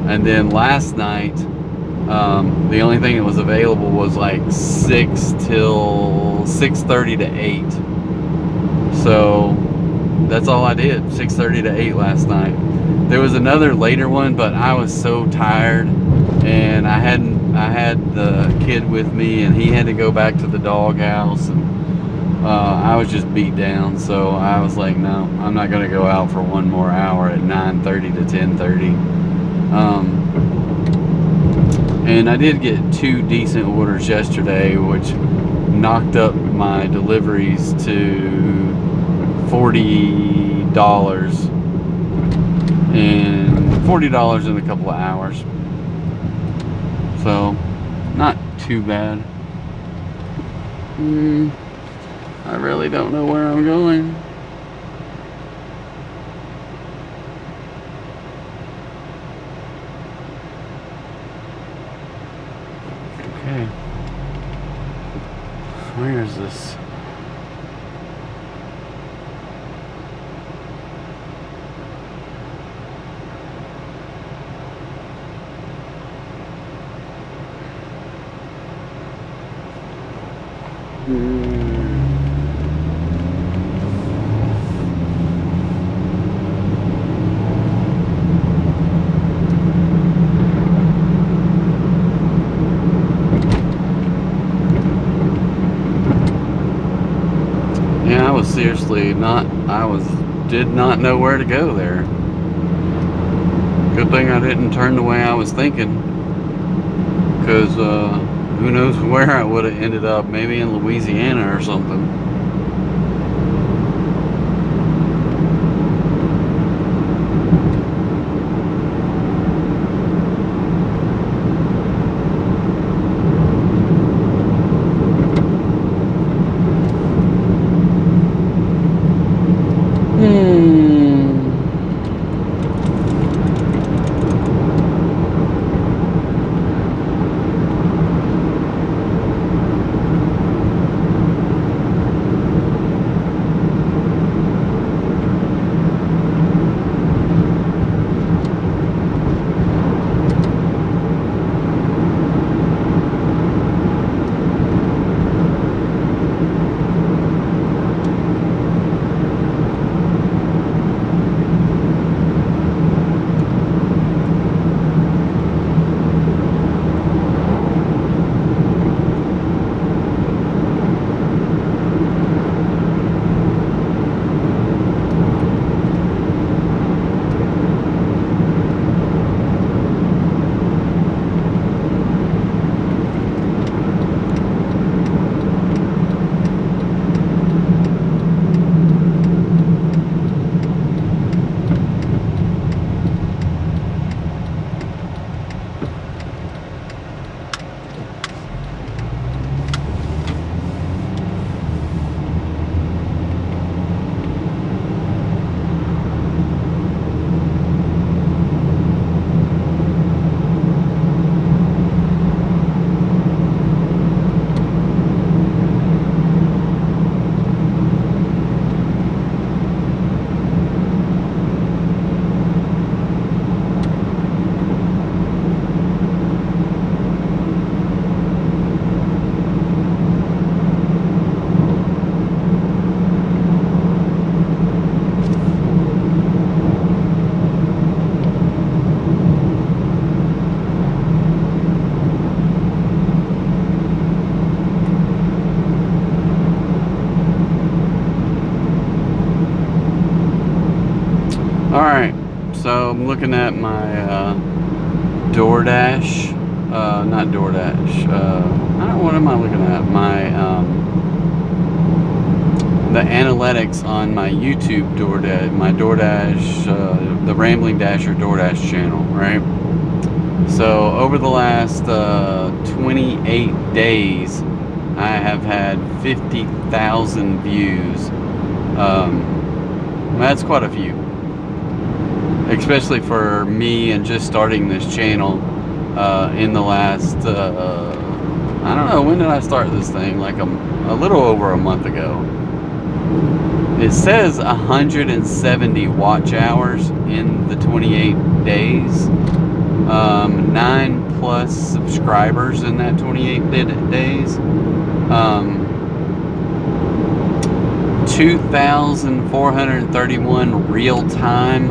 And then last night, the only thing that was available was like 6 till 6:30 to 8. So that's all I did, 6:30 to 8 last night. There was another later one, but I was so tired, and I had the kid with me, and he had to go back to the doghouse, and I was just beat down. So I was like, no, I'm not gonna go out for one more hour at 9:30 to 10:30. And I did get 2 decent orders yesterday, which knocked up my deliveries to $40, and $40 in a couple of hours. So not too bad. I really don't know where I'm going. Okay. Where is this? Yeah, I was seriously did not know where to go there. Good thing I didn't turn the way I was thinking, because who knows where I would have ended up, maybe in Louisiana or something. All right, so I'm looking at my DoorDash, not DoorDash. I don't know, what am I looking at? My the analytics on my YouTube DoorDash, my DoorDash, the Rambling Dasher DoorDash channel, right? So over the last 28 days, I have had 50,000 views. That's quite a few, especially for me and just starting this channel in the last, I don't know, when did I start this thing? Like a little over a month ago. It says 170 watch hours in the 28 days. 9+ subscribers in that 28 days. 2,431 real-time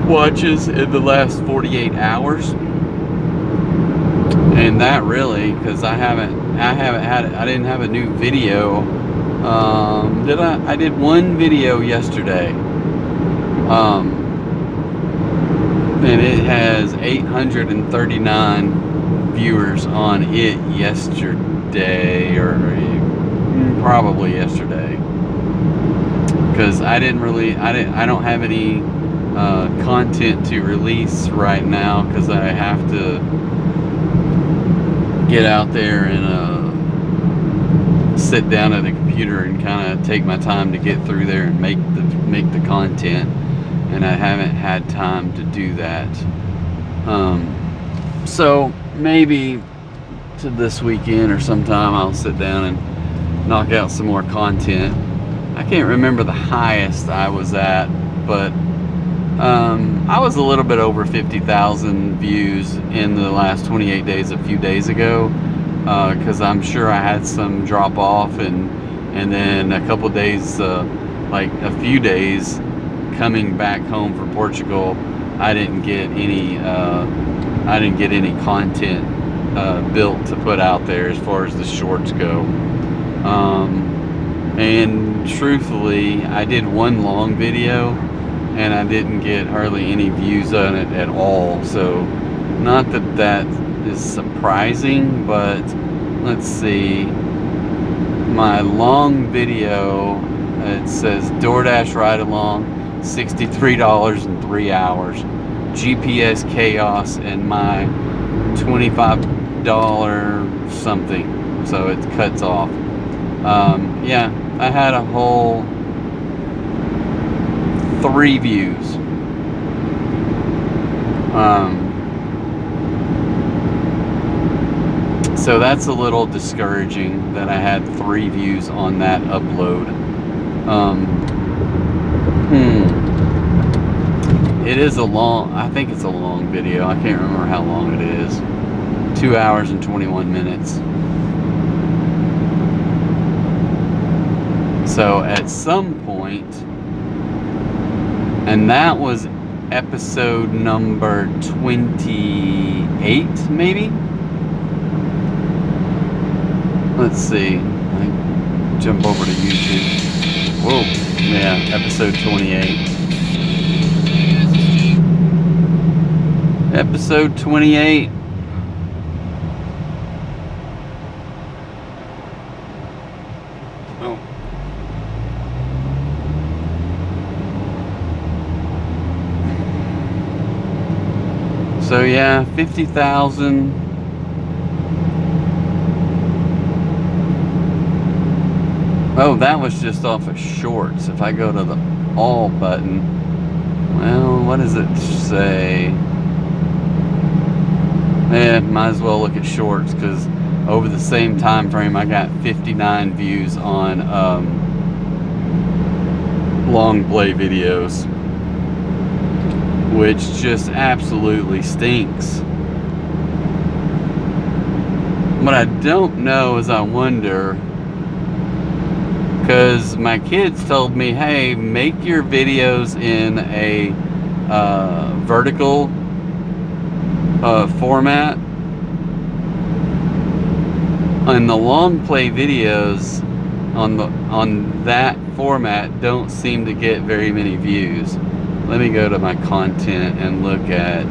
watches in the last 48 hours. And that really, because I didn't have a new video. I did one video yesterday. And it has 839 viewers on it yesterday, or probably yesterday, because I don't have any content to release right now, because I have to get out there and sit down at a computer and kind of take my time to get through there and make the content, and I haven't had time to do that. So maybe to this weekend or sometime I'll sit down and knock out some more content. I can't remember the highest I was at, but I was a little bit over 50,000 views in the last 28 days a few days ago, because I'm sure I had some drop off, and then a couple days, like a few days coming back home from Portugal, I didn't get any content built to put out there as far as the shorts go. And truthfully, I did one long video and I didn't get hardly any views on it at all. So not that is surprising, but let's see. My long video, it says DoorDash ride along, $63 in 3 hours. GPS chaos, and my $25 something, so it cuts off. Yeah, I had a whole 3 views. So that's a little discouraging that I had 3 views on that upload. It is I think it's a long video. I can't remember how long it is. 2 hours and 21 minutes. So at some point, and that was episode number 28, maybe? Let's see. I jump over to YouTube. Whoa, yeah, episode 28. Episode 28. Oh. So yeah, 50,000. Oh, that was just off of shorts. If I go to the all button, well, what does it say? Might as well look at shorts, because over the same time frame I got 59 views on long play videos, which just absolutely stinks. What I don't know is, I wonder, because my kids told me, hey, make your videos in a vertical format. And the long play videos, on that format don't seem to get very many views. Let me go to my content and look at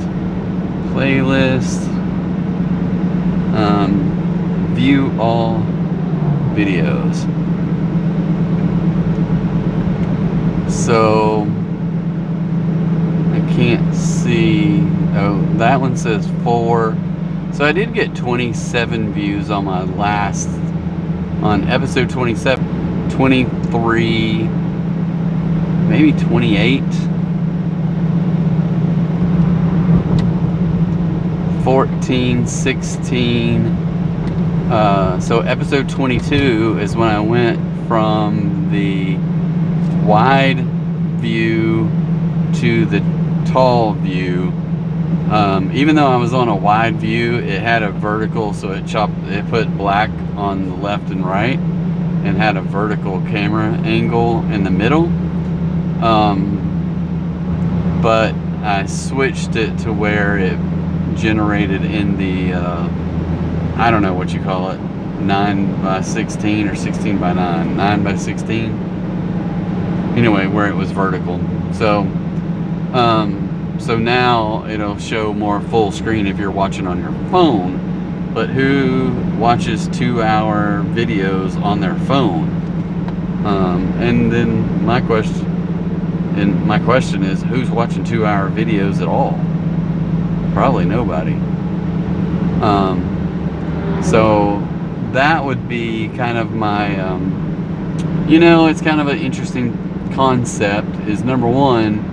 playlist, view all videos. So I can't see. Oh, that one says 4. So I did get 27 views on my last, on episode 27, 23, maybe 28, 14, 16. So episode 22 is when I went from the wide view to the tall view. Even though I was on a wide view, it had a vertical, so it put black on the left and right and had a vertical camera angle in the middle. But I switched it to where it generated in the I don't know what you call it, 9:16 or 16:9, 9:16. Anyway, where it was vertical. So so now it'll show more full screen if you're watching on your phone. But who watches 2-hour videos on their phone? And then my question is, who's watching 2-hour videos at all? Probably nobody. So that would be kind of my, it's kind of an interesting concept. Is number one,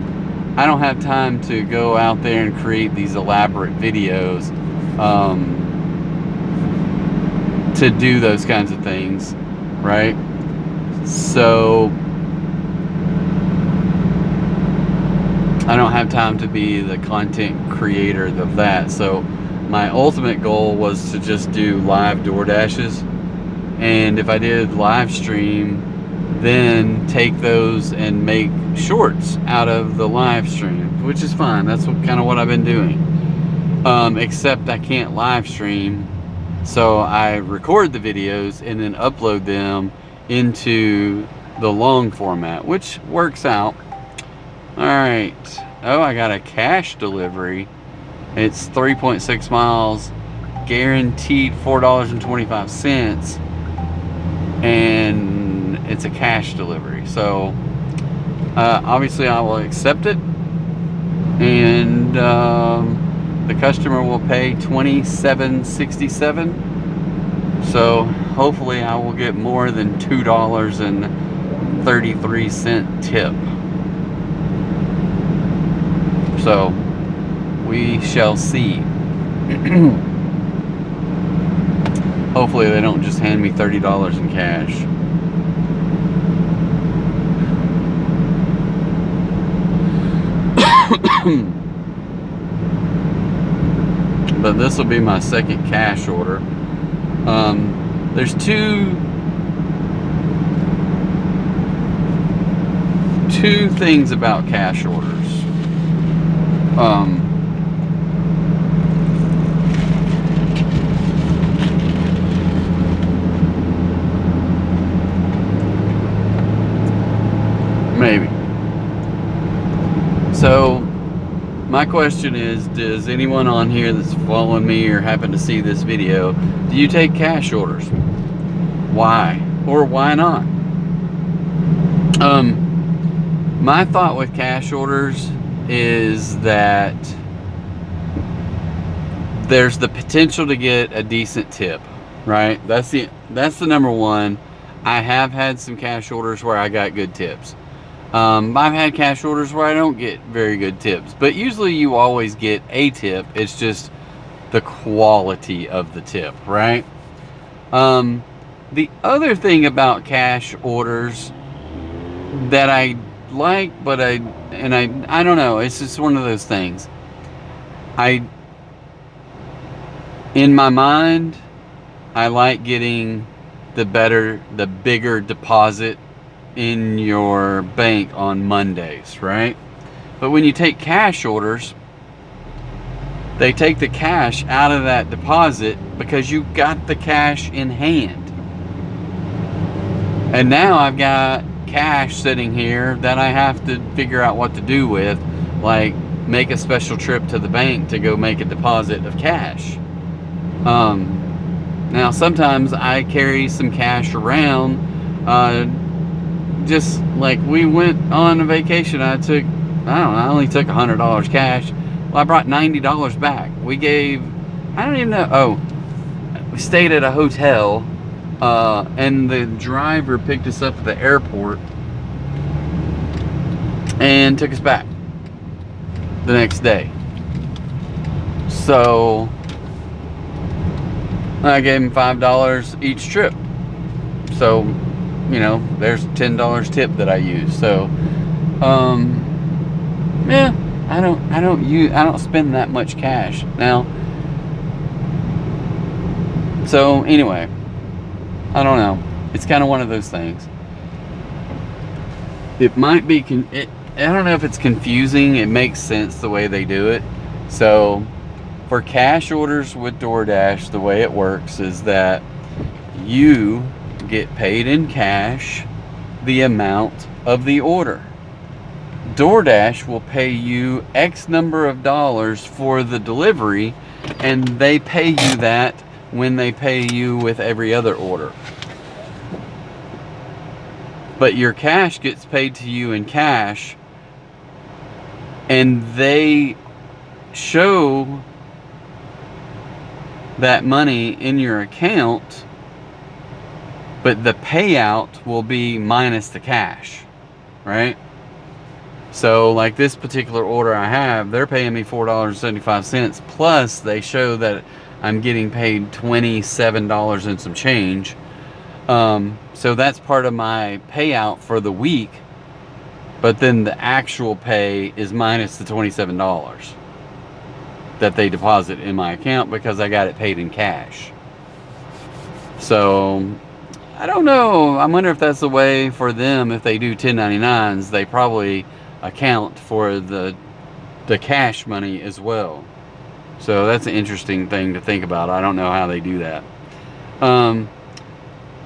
I don't have time to go out there and create these elaborate videos to do those kinds of things, right? So I don't have time to be the content creator of that. So my ultimate goal was to just do live DoorDashes, and if I did live stream, then take those and make shorts out of the live stream, which is fine. That's kind of what I've been doing. Except I can't live stream, so I record the videos and then upload them into the long format, which works out. All right. Oh, I got a cash delivery. It's 3.6 miles, guaranteed $4.25, and it's a cash delivery. So obviously I will accept it, and the customer will pay $27.67. So hopefully I will get more than $2.33 tip. So we shall see. Hopefully they don't just hand me $30 in cash. But this will be my second cash order. There's two things about cash orders. Maybe. So my question is, does anyone on here that's following me or happen to see this video, do you take cash orders? Why? Or why not? My thought with cash orders is that there's the potential to get a decent tip, right? That's the number one. I have had some cash orders where I got good tips. I've had cash orders where I don't get very good tips, but usually you always get a tip. It's just the quality of the tip, right? The other thing about cash orders that I like, but I don't know, it's just one of those things. In my mind, I like getting the bigger deposit in your bank on Mondays, right? But when you take cash orders, they take the cash out of that deposit because you got the cash in hand. And now I've got cash sitting here that I have to figure out what to do with, like make a special trip to the bank to go make a deposit of cash. Now sometimes I carry some cash around, just like we went on a vacation. I only took $100 cash. Well, I brought $90 back. We stayed at a hotel, and the driver picked us up at the airport and took us back the next day. So I gave him $5 each trip. So, there's $10 tip that I use. So, yeah, I don't spend that much cash now. So anyway, I don't know. It's kind of one of those things. It might be, I don't know if it's confusing. It makes sense the way they do it. So for cash orders with DoorDash, the way it works is that you get paid in cash the amount of the order. DoorDash will pay you X number of dollars for the delivery, and they pay you that when they pay you with every other order. But your cash gets paid to you in cash, and they show that money in your account, but the payout will be minus the cash, right? So like this particular order I have, they're paying me $4.75, plus they show that I'm getting paid $27 and some change. So that's part of my payout for the week, but then the actual pay is minus the $27 that they deposit in my account because I got it paid in cash. So I don't know. I wonder if that's the way for them. If they do 1099s, they probably account for the cash money as well. So that's an interesting thing to think about. I don't know how they do that.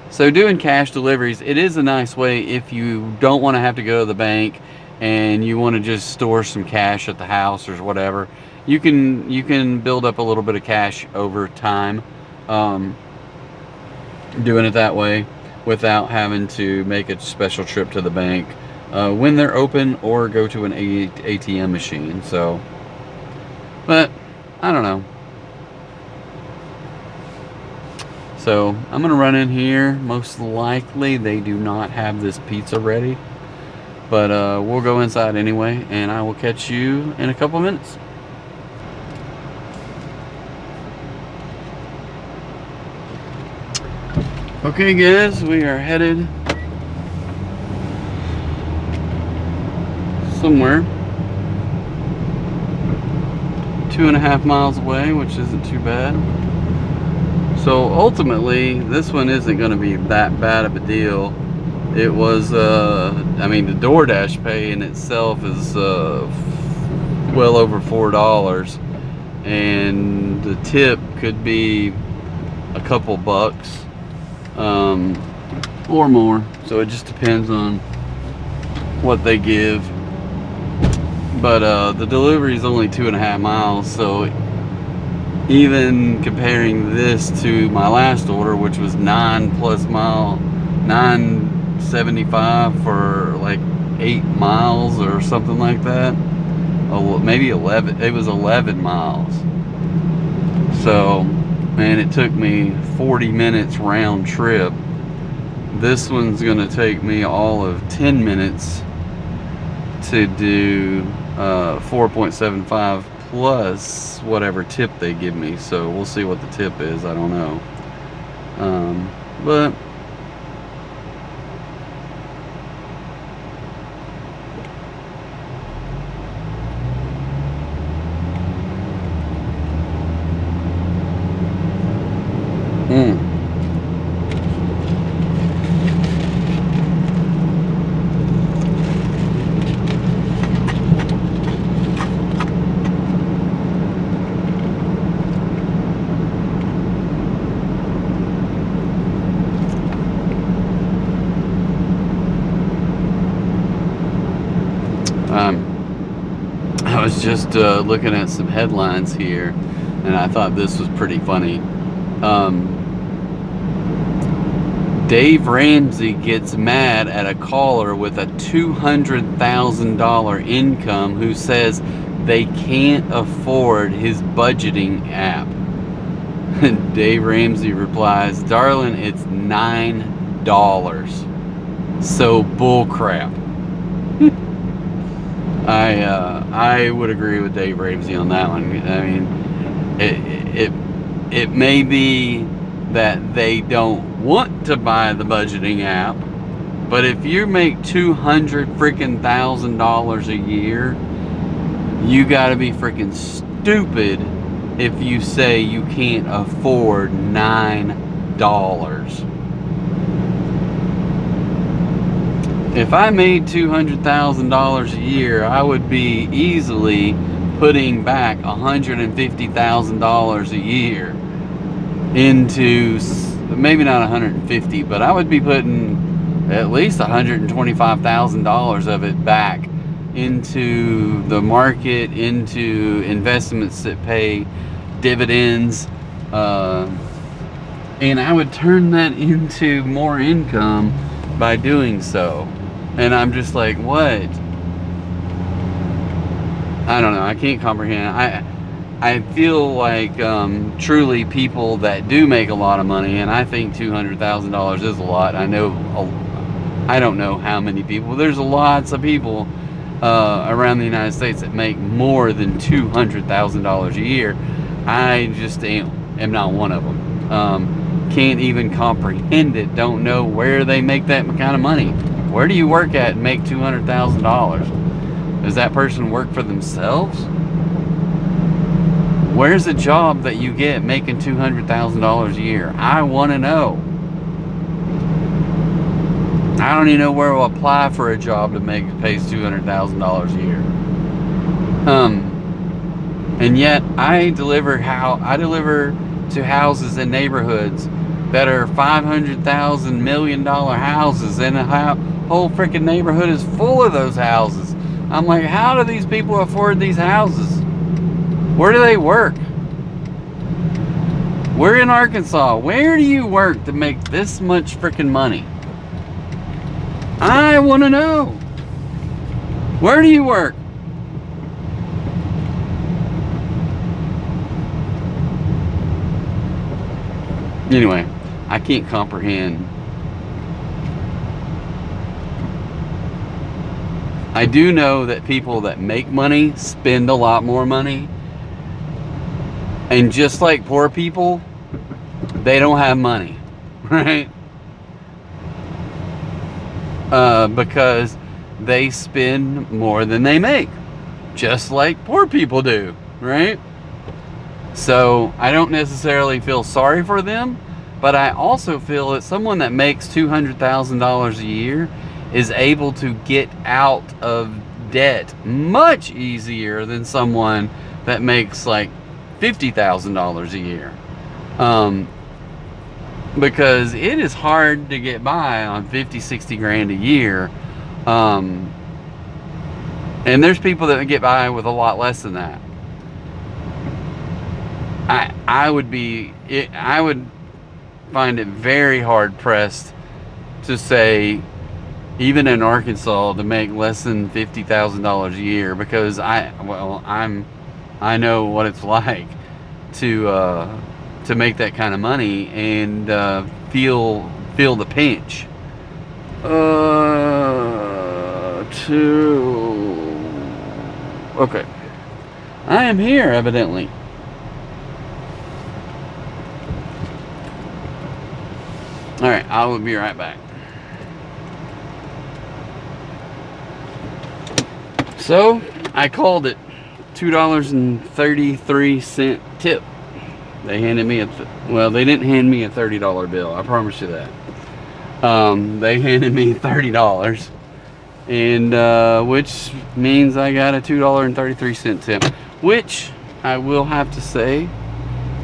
So doing cash deliveries, it is a nice way if you don't want to have to go to the bank and you want to just store some cash at the house or whatever. You can build up a little bit of cash over time, doing it that way without having to make a special trip to the bank when they're open or go to an ATM machine. So, but I don't know. So I'm gonna run in here. Most likely they do not have this pizza ready, but we'll go inside anyway, and I will catch you in a couple minutes. Okay guys, we are headed somewhere 2.5 miles away, which isn't too bad. So ultimately, this one isn't going to be that bad of a deal. It was, I mean, the DoorDash pay in itself is well over $4, and the tip could be a couple bucks or more. So it just depends on what they give. But the delivery is only 2.5 miles, so even comparing this to my last order, which was 975 for like 8 miles or something like that, maybe 11. It was 11 miles. So, man, it took me 40 minutes round trip. This one's gonna take me all of 10 minutes to do 4.75 plus whatever tip they give me. So we'll see what the tip is. I don't know, but was just looking at some headlines here, and I thought this was pretty funny. Dave Ramsey gets mad at a caller with a $200,000 income who says they can't afford his budgeting app. Dave Ramsey replies, "Darling, it's $9. So bullcrap." I would agree with Dave Ramsey on that one. I mean, it may be that they don't want to buy the budgeting app, but if you make $200,000 a year, you got to be freaking stupid if you say you can't afford $9. If I made $200,000 a year, I would be easily putting back $150,000 a year into, maybe not 150, but I would be putting at least $125,000 of it back into the market, into investments that pay dividends, and I would turn that into more income by doing so. And I'm just like, what? I don't know. I can't comprehend. I feel like truly people that do make a lot of money, and I think $200,000 is a lot. I don't know how many people. There's lots of people around the United States that make more than $200,000 a year. I just am not one of them. Can't even comprehend it. Don't know where they make that kind of money. Where do you work at and make $200,000? Does that person work for themselves? Where's a job that you get making $200,000 a year? I want to know. I don't even know where to apply for a job that pays $200,000 a year. And yet I deliver to houses in neighborhoods that are $500,000 million houses, and a whole freaking neighborhood is full of those houses. I'm like, how do these people afford these houses? Where do they work? We're in Arkansas. Where do you work to make this much freaking money? I want to know. Where do you work? Anyway, I can't comprehend. I do know that people that make money spend a lot more money. And just like poor people, they don't have money, right? Because they spend more than they make, just like poor people do, right? So I don't necessarily feel sorry for them, but I also feel that someone that makes $200,000 a year is able to get out of debt much easier than someone that makes like $50,000 a year. Because it is hard to get by on 50-60 grand a year, and there's people that get by with a lot less than that. I would find it very hard pressed to say, even in Arkansas, to make less than $50,000 a year, because I know what it's like to make that kind of money and feel the pinch. Okay, I am here evidently. All right, I will be right back. So I called it $2.33 tip. They handed me they didn't hand me a $30 bill. I promise you that. They handed me $30, and which means I got a $2.33 tip, which I will have to say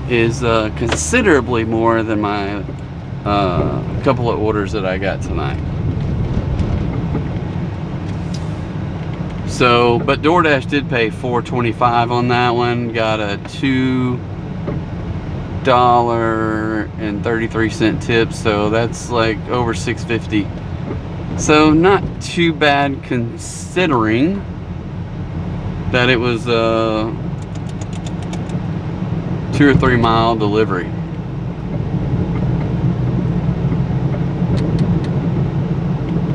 is considerably more than my couple of orders that I got tonight. So, but DoorDash did pay $4.25 on that one. Got a $2.33 tip, so that's like over $6.50. So not too bad considering that it was a 2 or 3 mile delivery.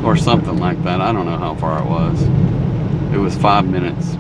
Or something like that. I don't know how far it was. It was 5 minutes.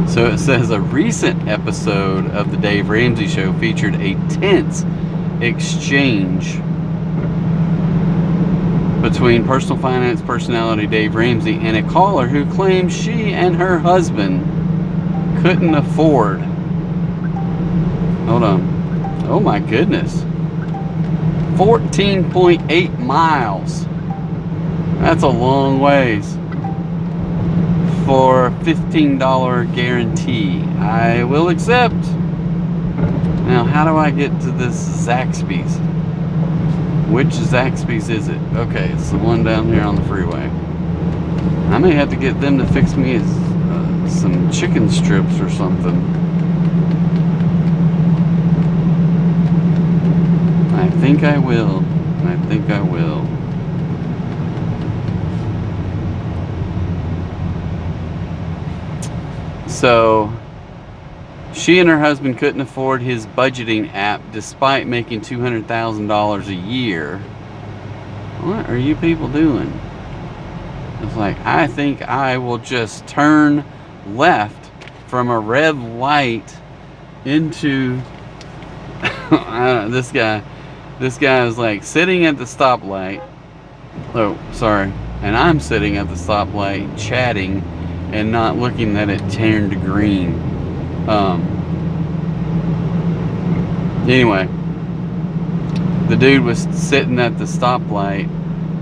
So it says a recent episode of the Dave Ramsey Show featured a tense exchange between personal finance personality Dave Ramsey and a caller who claimed she and her husband couldn't afford. Hold on. Oh my goodness. 14.8 miles. That's a long ways. For $15 guarantee. I will accept. Now, how do I get to this Zaxby's? Which Zaxby's is it? Okay, it's the one down here on the freeway. I may have to get them to fix me some chicken strips or something. I think I will. I think I will. So, she and her husband couldn't afford his budgeting app despite making $200,000 a year. What are you people doing? It's like, I think I will just turn left from a red light into this guy is like sitting at the stoplight. Oh, sorry. And I'm sitting at the stoplight chatting and not looking that it turned green. Anyway, the dude was sitting at the stoplight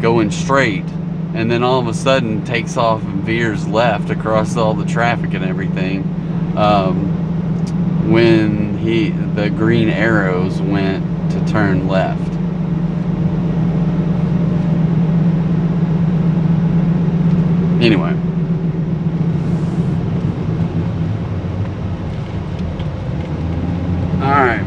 going straight, and then all of a sudden takes off and veers left across all the traffic and everything, when the green arrows went to turn left. Anyway, alright,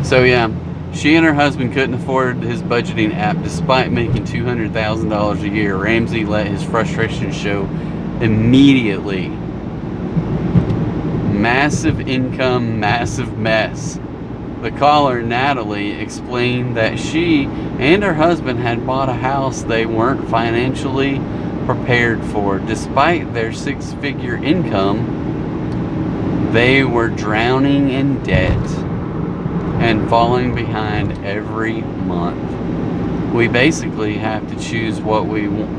so yeah, she and her husband couldn't afford his budgeting app despite making $200,000 a year. Ramsey let his frustration show immediately. Massive income, massive mess. The caller, Natalie, explained that she and her husband had bought a house they weren't financially prepared for. Despite their six-figure income, they were drowning in debt and falling behind every month. We basically have to choose what we want.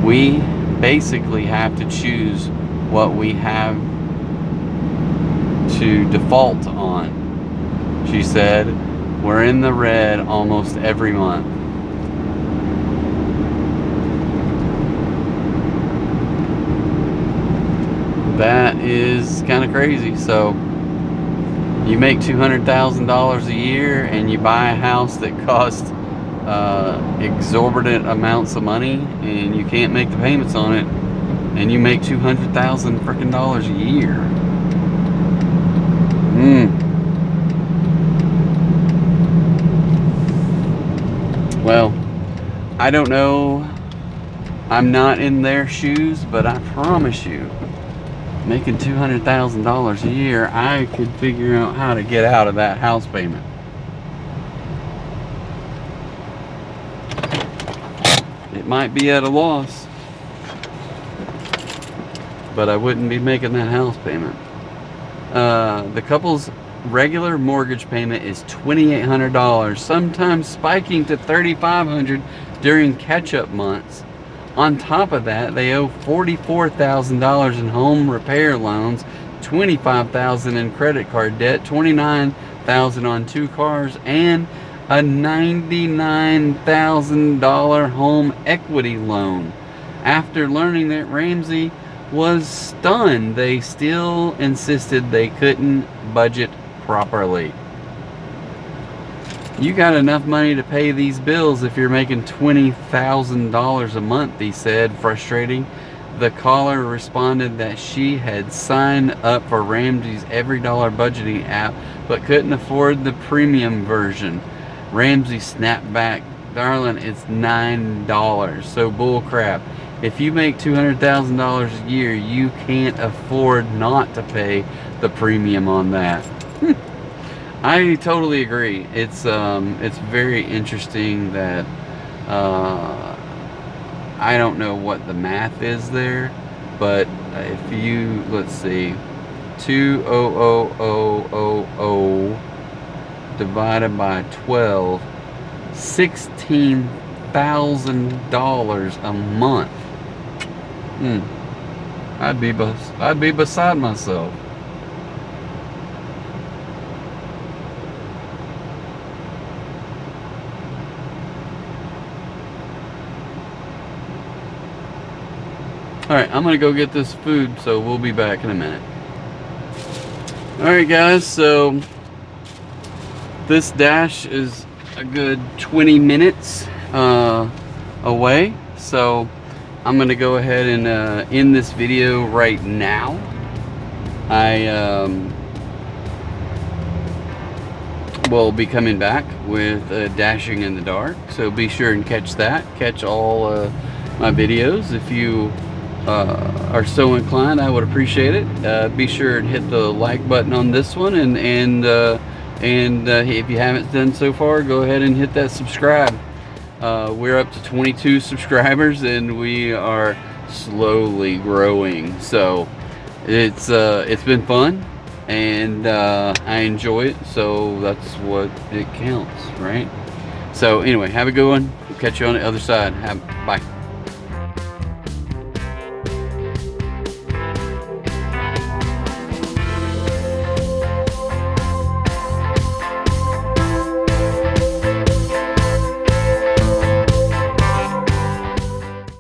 We basically have to choose what we have to default on, she said. We're in the red almost every month. That is kind of crazy. So you make $200,000 a year and you buy a house that costs exorbitant amounts of money, and you can't make the payments on it, and you make $200,000 freaking dollars a year. Well, I don't know. I'm not in their shoes, but I promise you, making $200,000 a year, I could figure out how to get out of that house payment. It might be at a loss. but I wouldn't be making that house payment. The couple's regular mortgage payment is $2,800, sometimes spiking to $3,500 during catch-up months. On top of that, they owe $44,000 in home repair loans, $25,000 in credit card debt, $29,000 on 2 cars, and a $99,000 home equity loan. After learning that Ramsey was stunned, they still insisted they couldn't budget properly. You got enough money to pay these bills if you're making $20,000 a month, he said, frustrating. The caller responded that she had signed up for Ramsey's Every Dollar budgeting app but couldn't afford the premium version. Ramsey snapped back, "Darling, it's $9, so bull crap. If you make $200,000 a year, you can't afford not to pay the premium on that." I totally agree. It's very interesting that I don't know what the math is there, but if you, let's see, 200,000 divided by 12, $16,000 a month. I'd be beside myself. Alright, I'm gonna go get this food, so we'll be back in a minute. Alright guys, so this dash is a good 20 minutes away, so I'm gonna go ahead and end this video right now. I will be coming back with Dashing in the Dark, so be sure and catch that. Catch all my videos if you are so inclined. I would appreciate it. Be sure and hit the like button on this one, and if you haven't done so far, go ahead and hit that subscribe. We're up to 22 subscribers and we are slowly growing, so it's been fun, and I enjoy it, so that's what it counts, right? So anyway, have a good one. We'll catch you on the other side. Bye.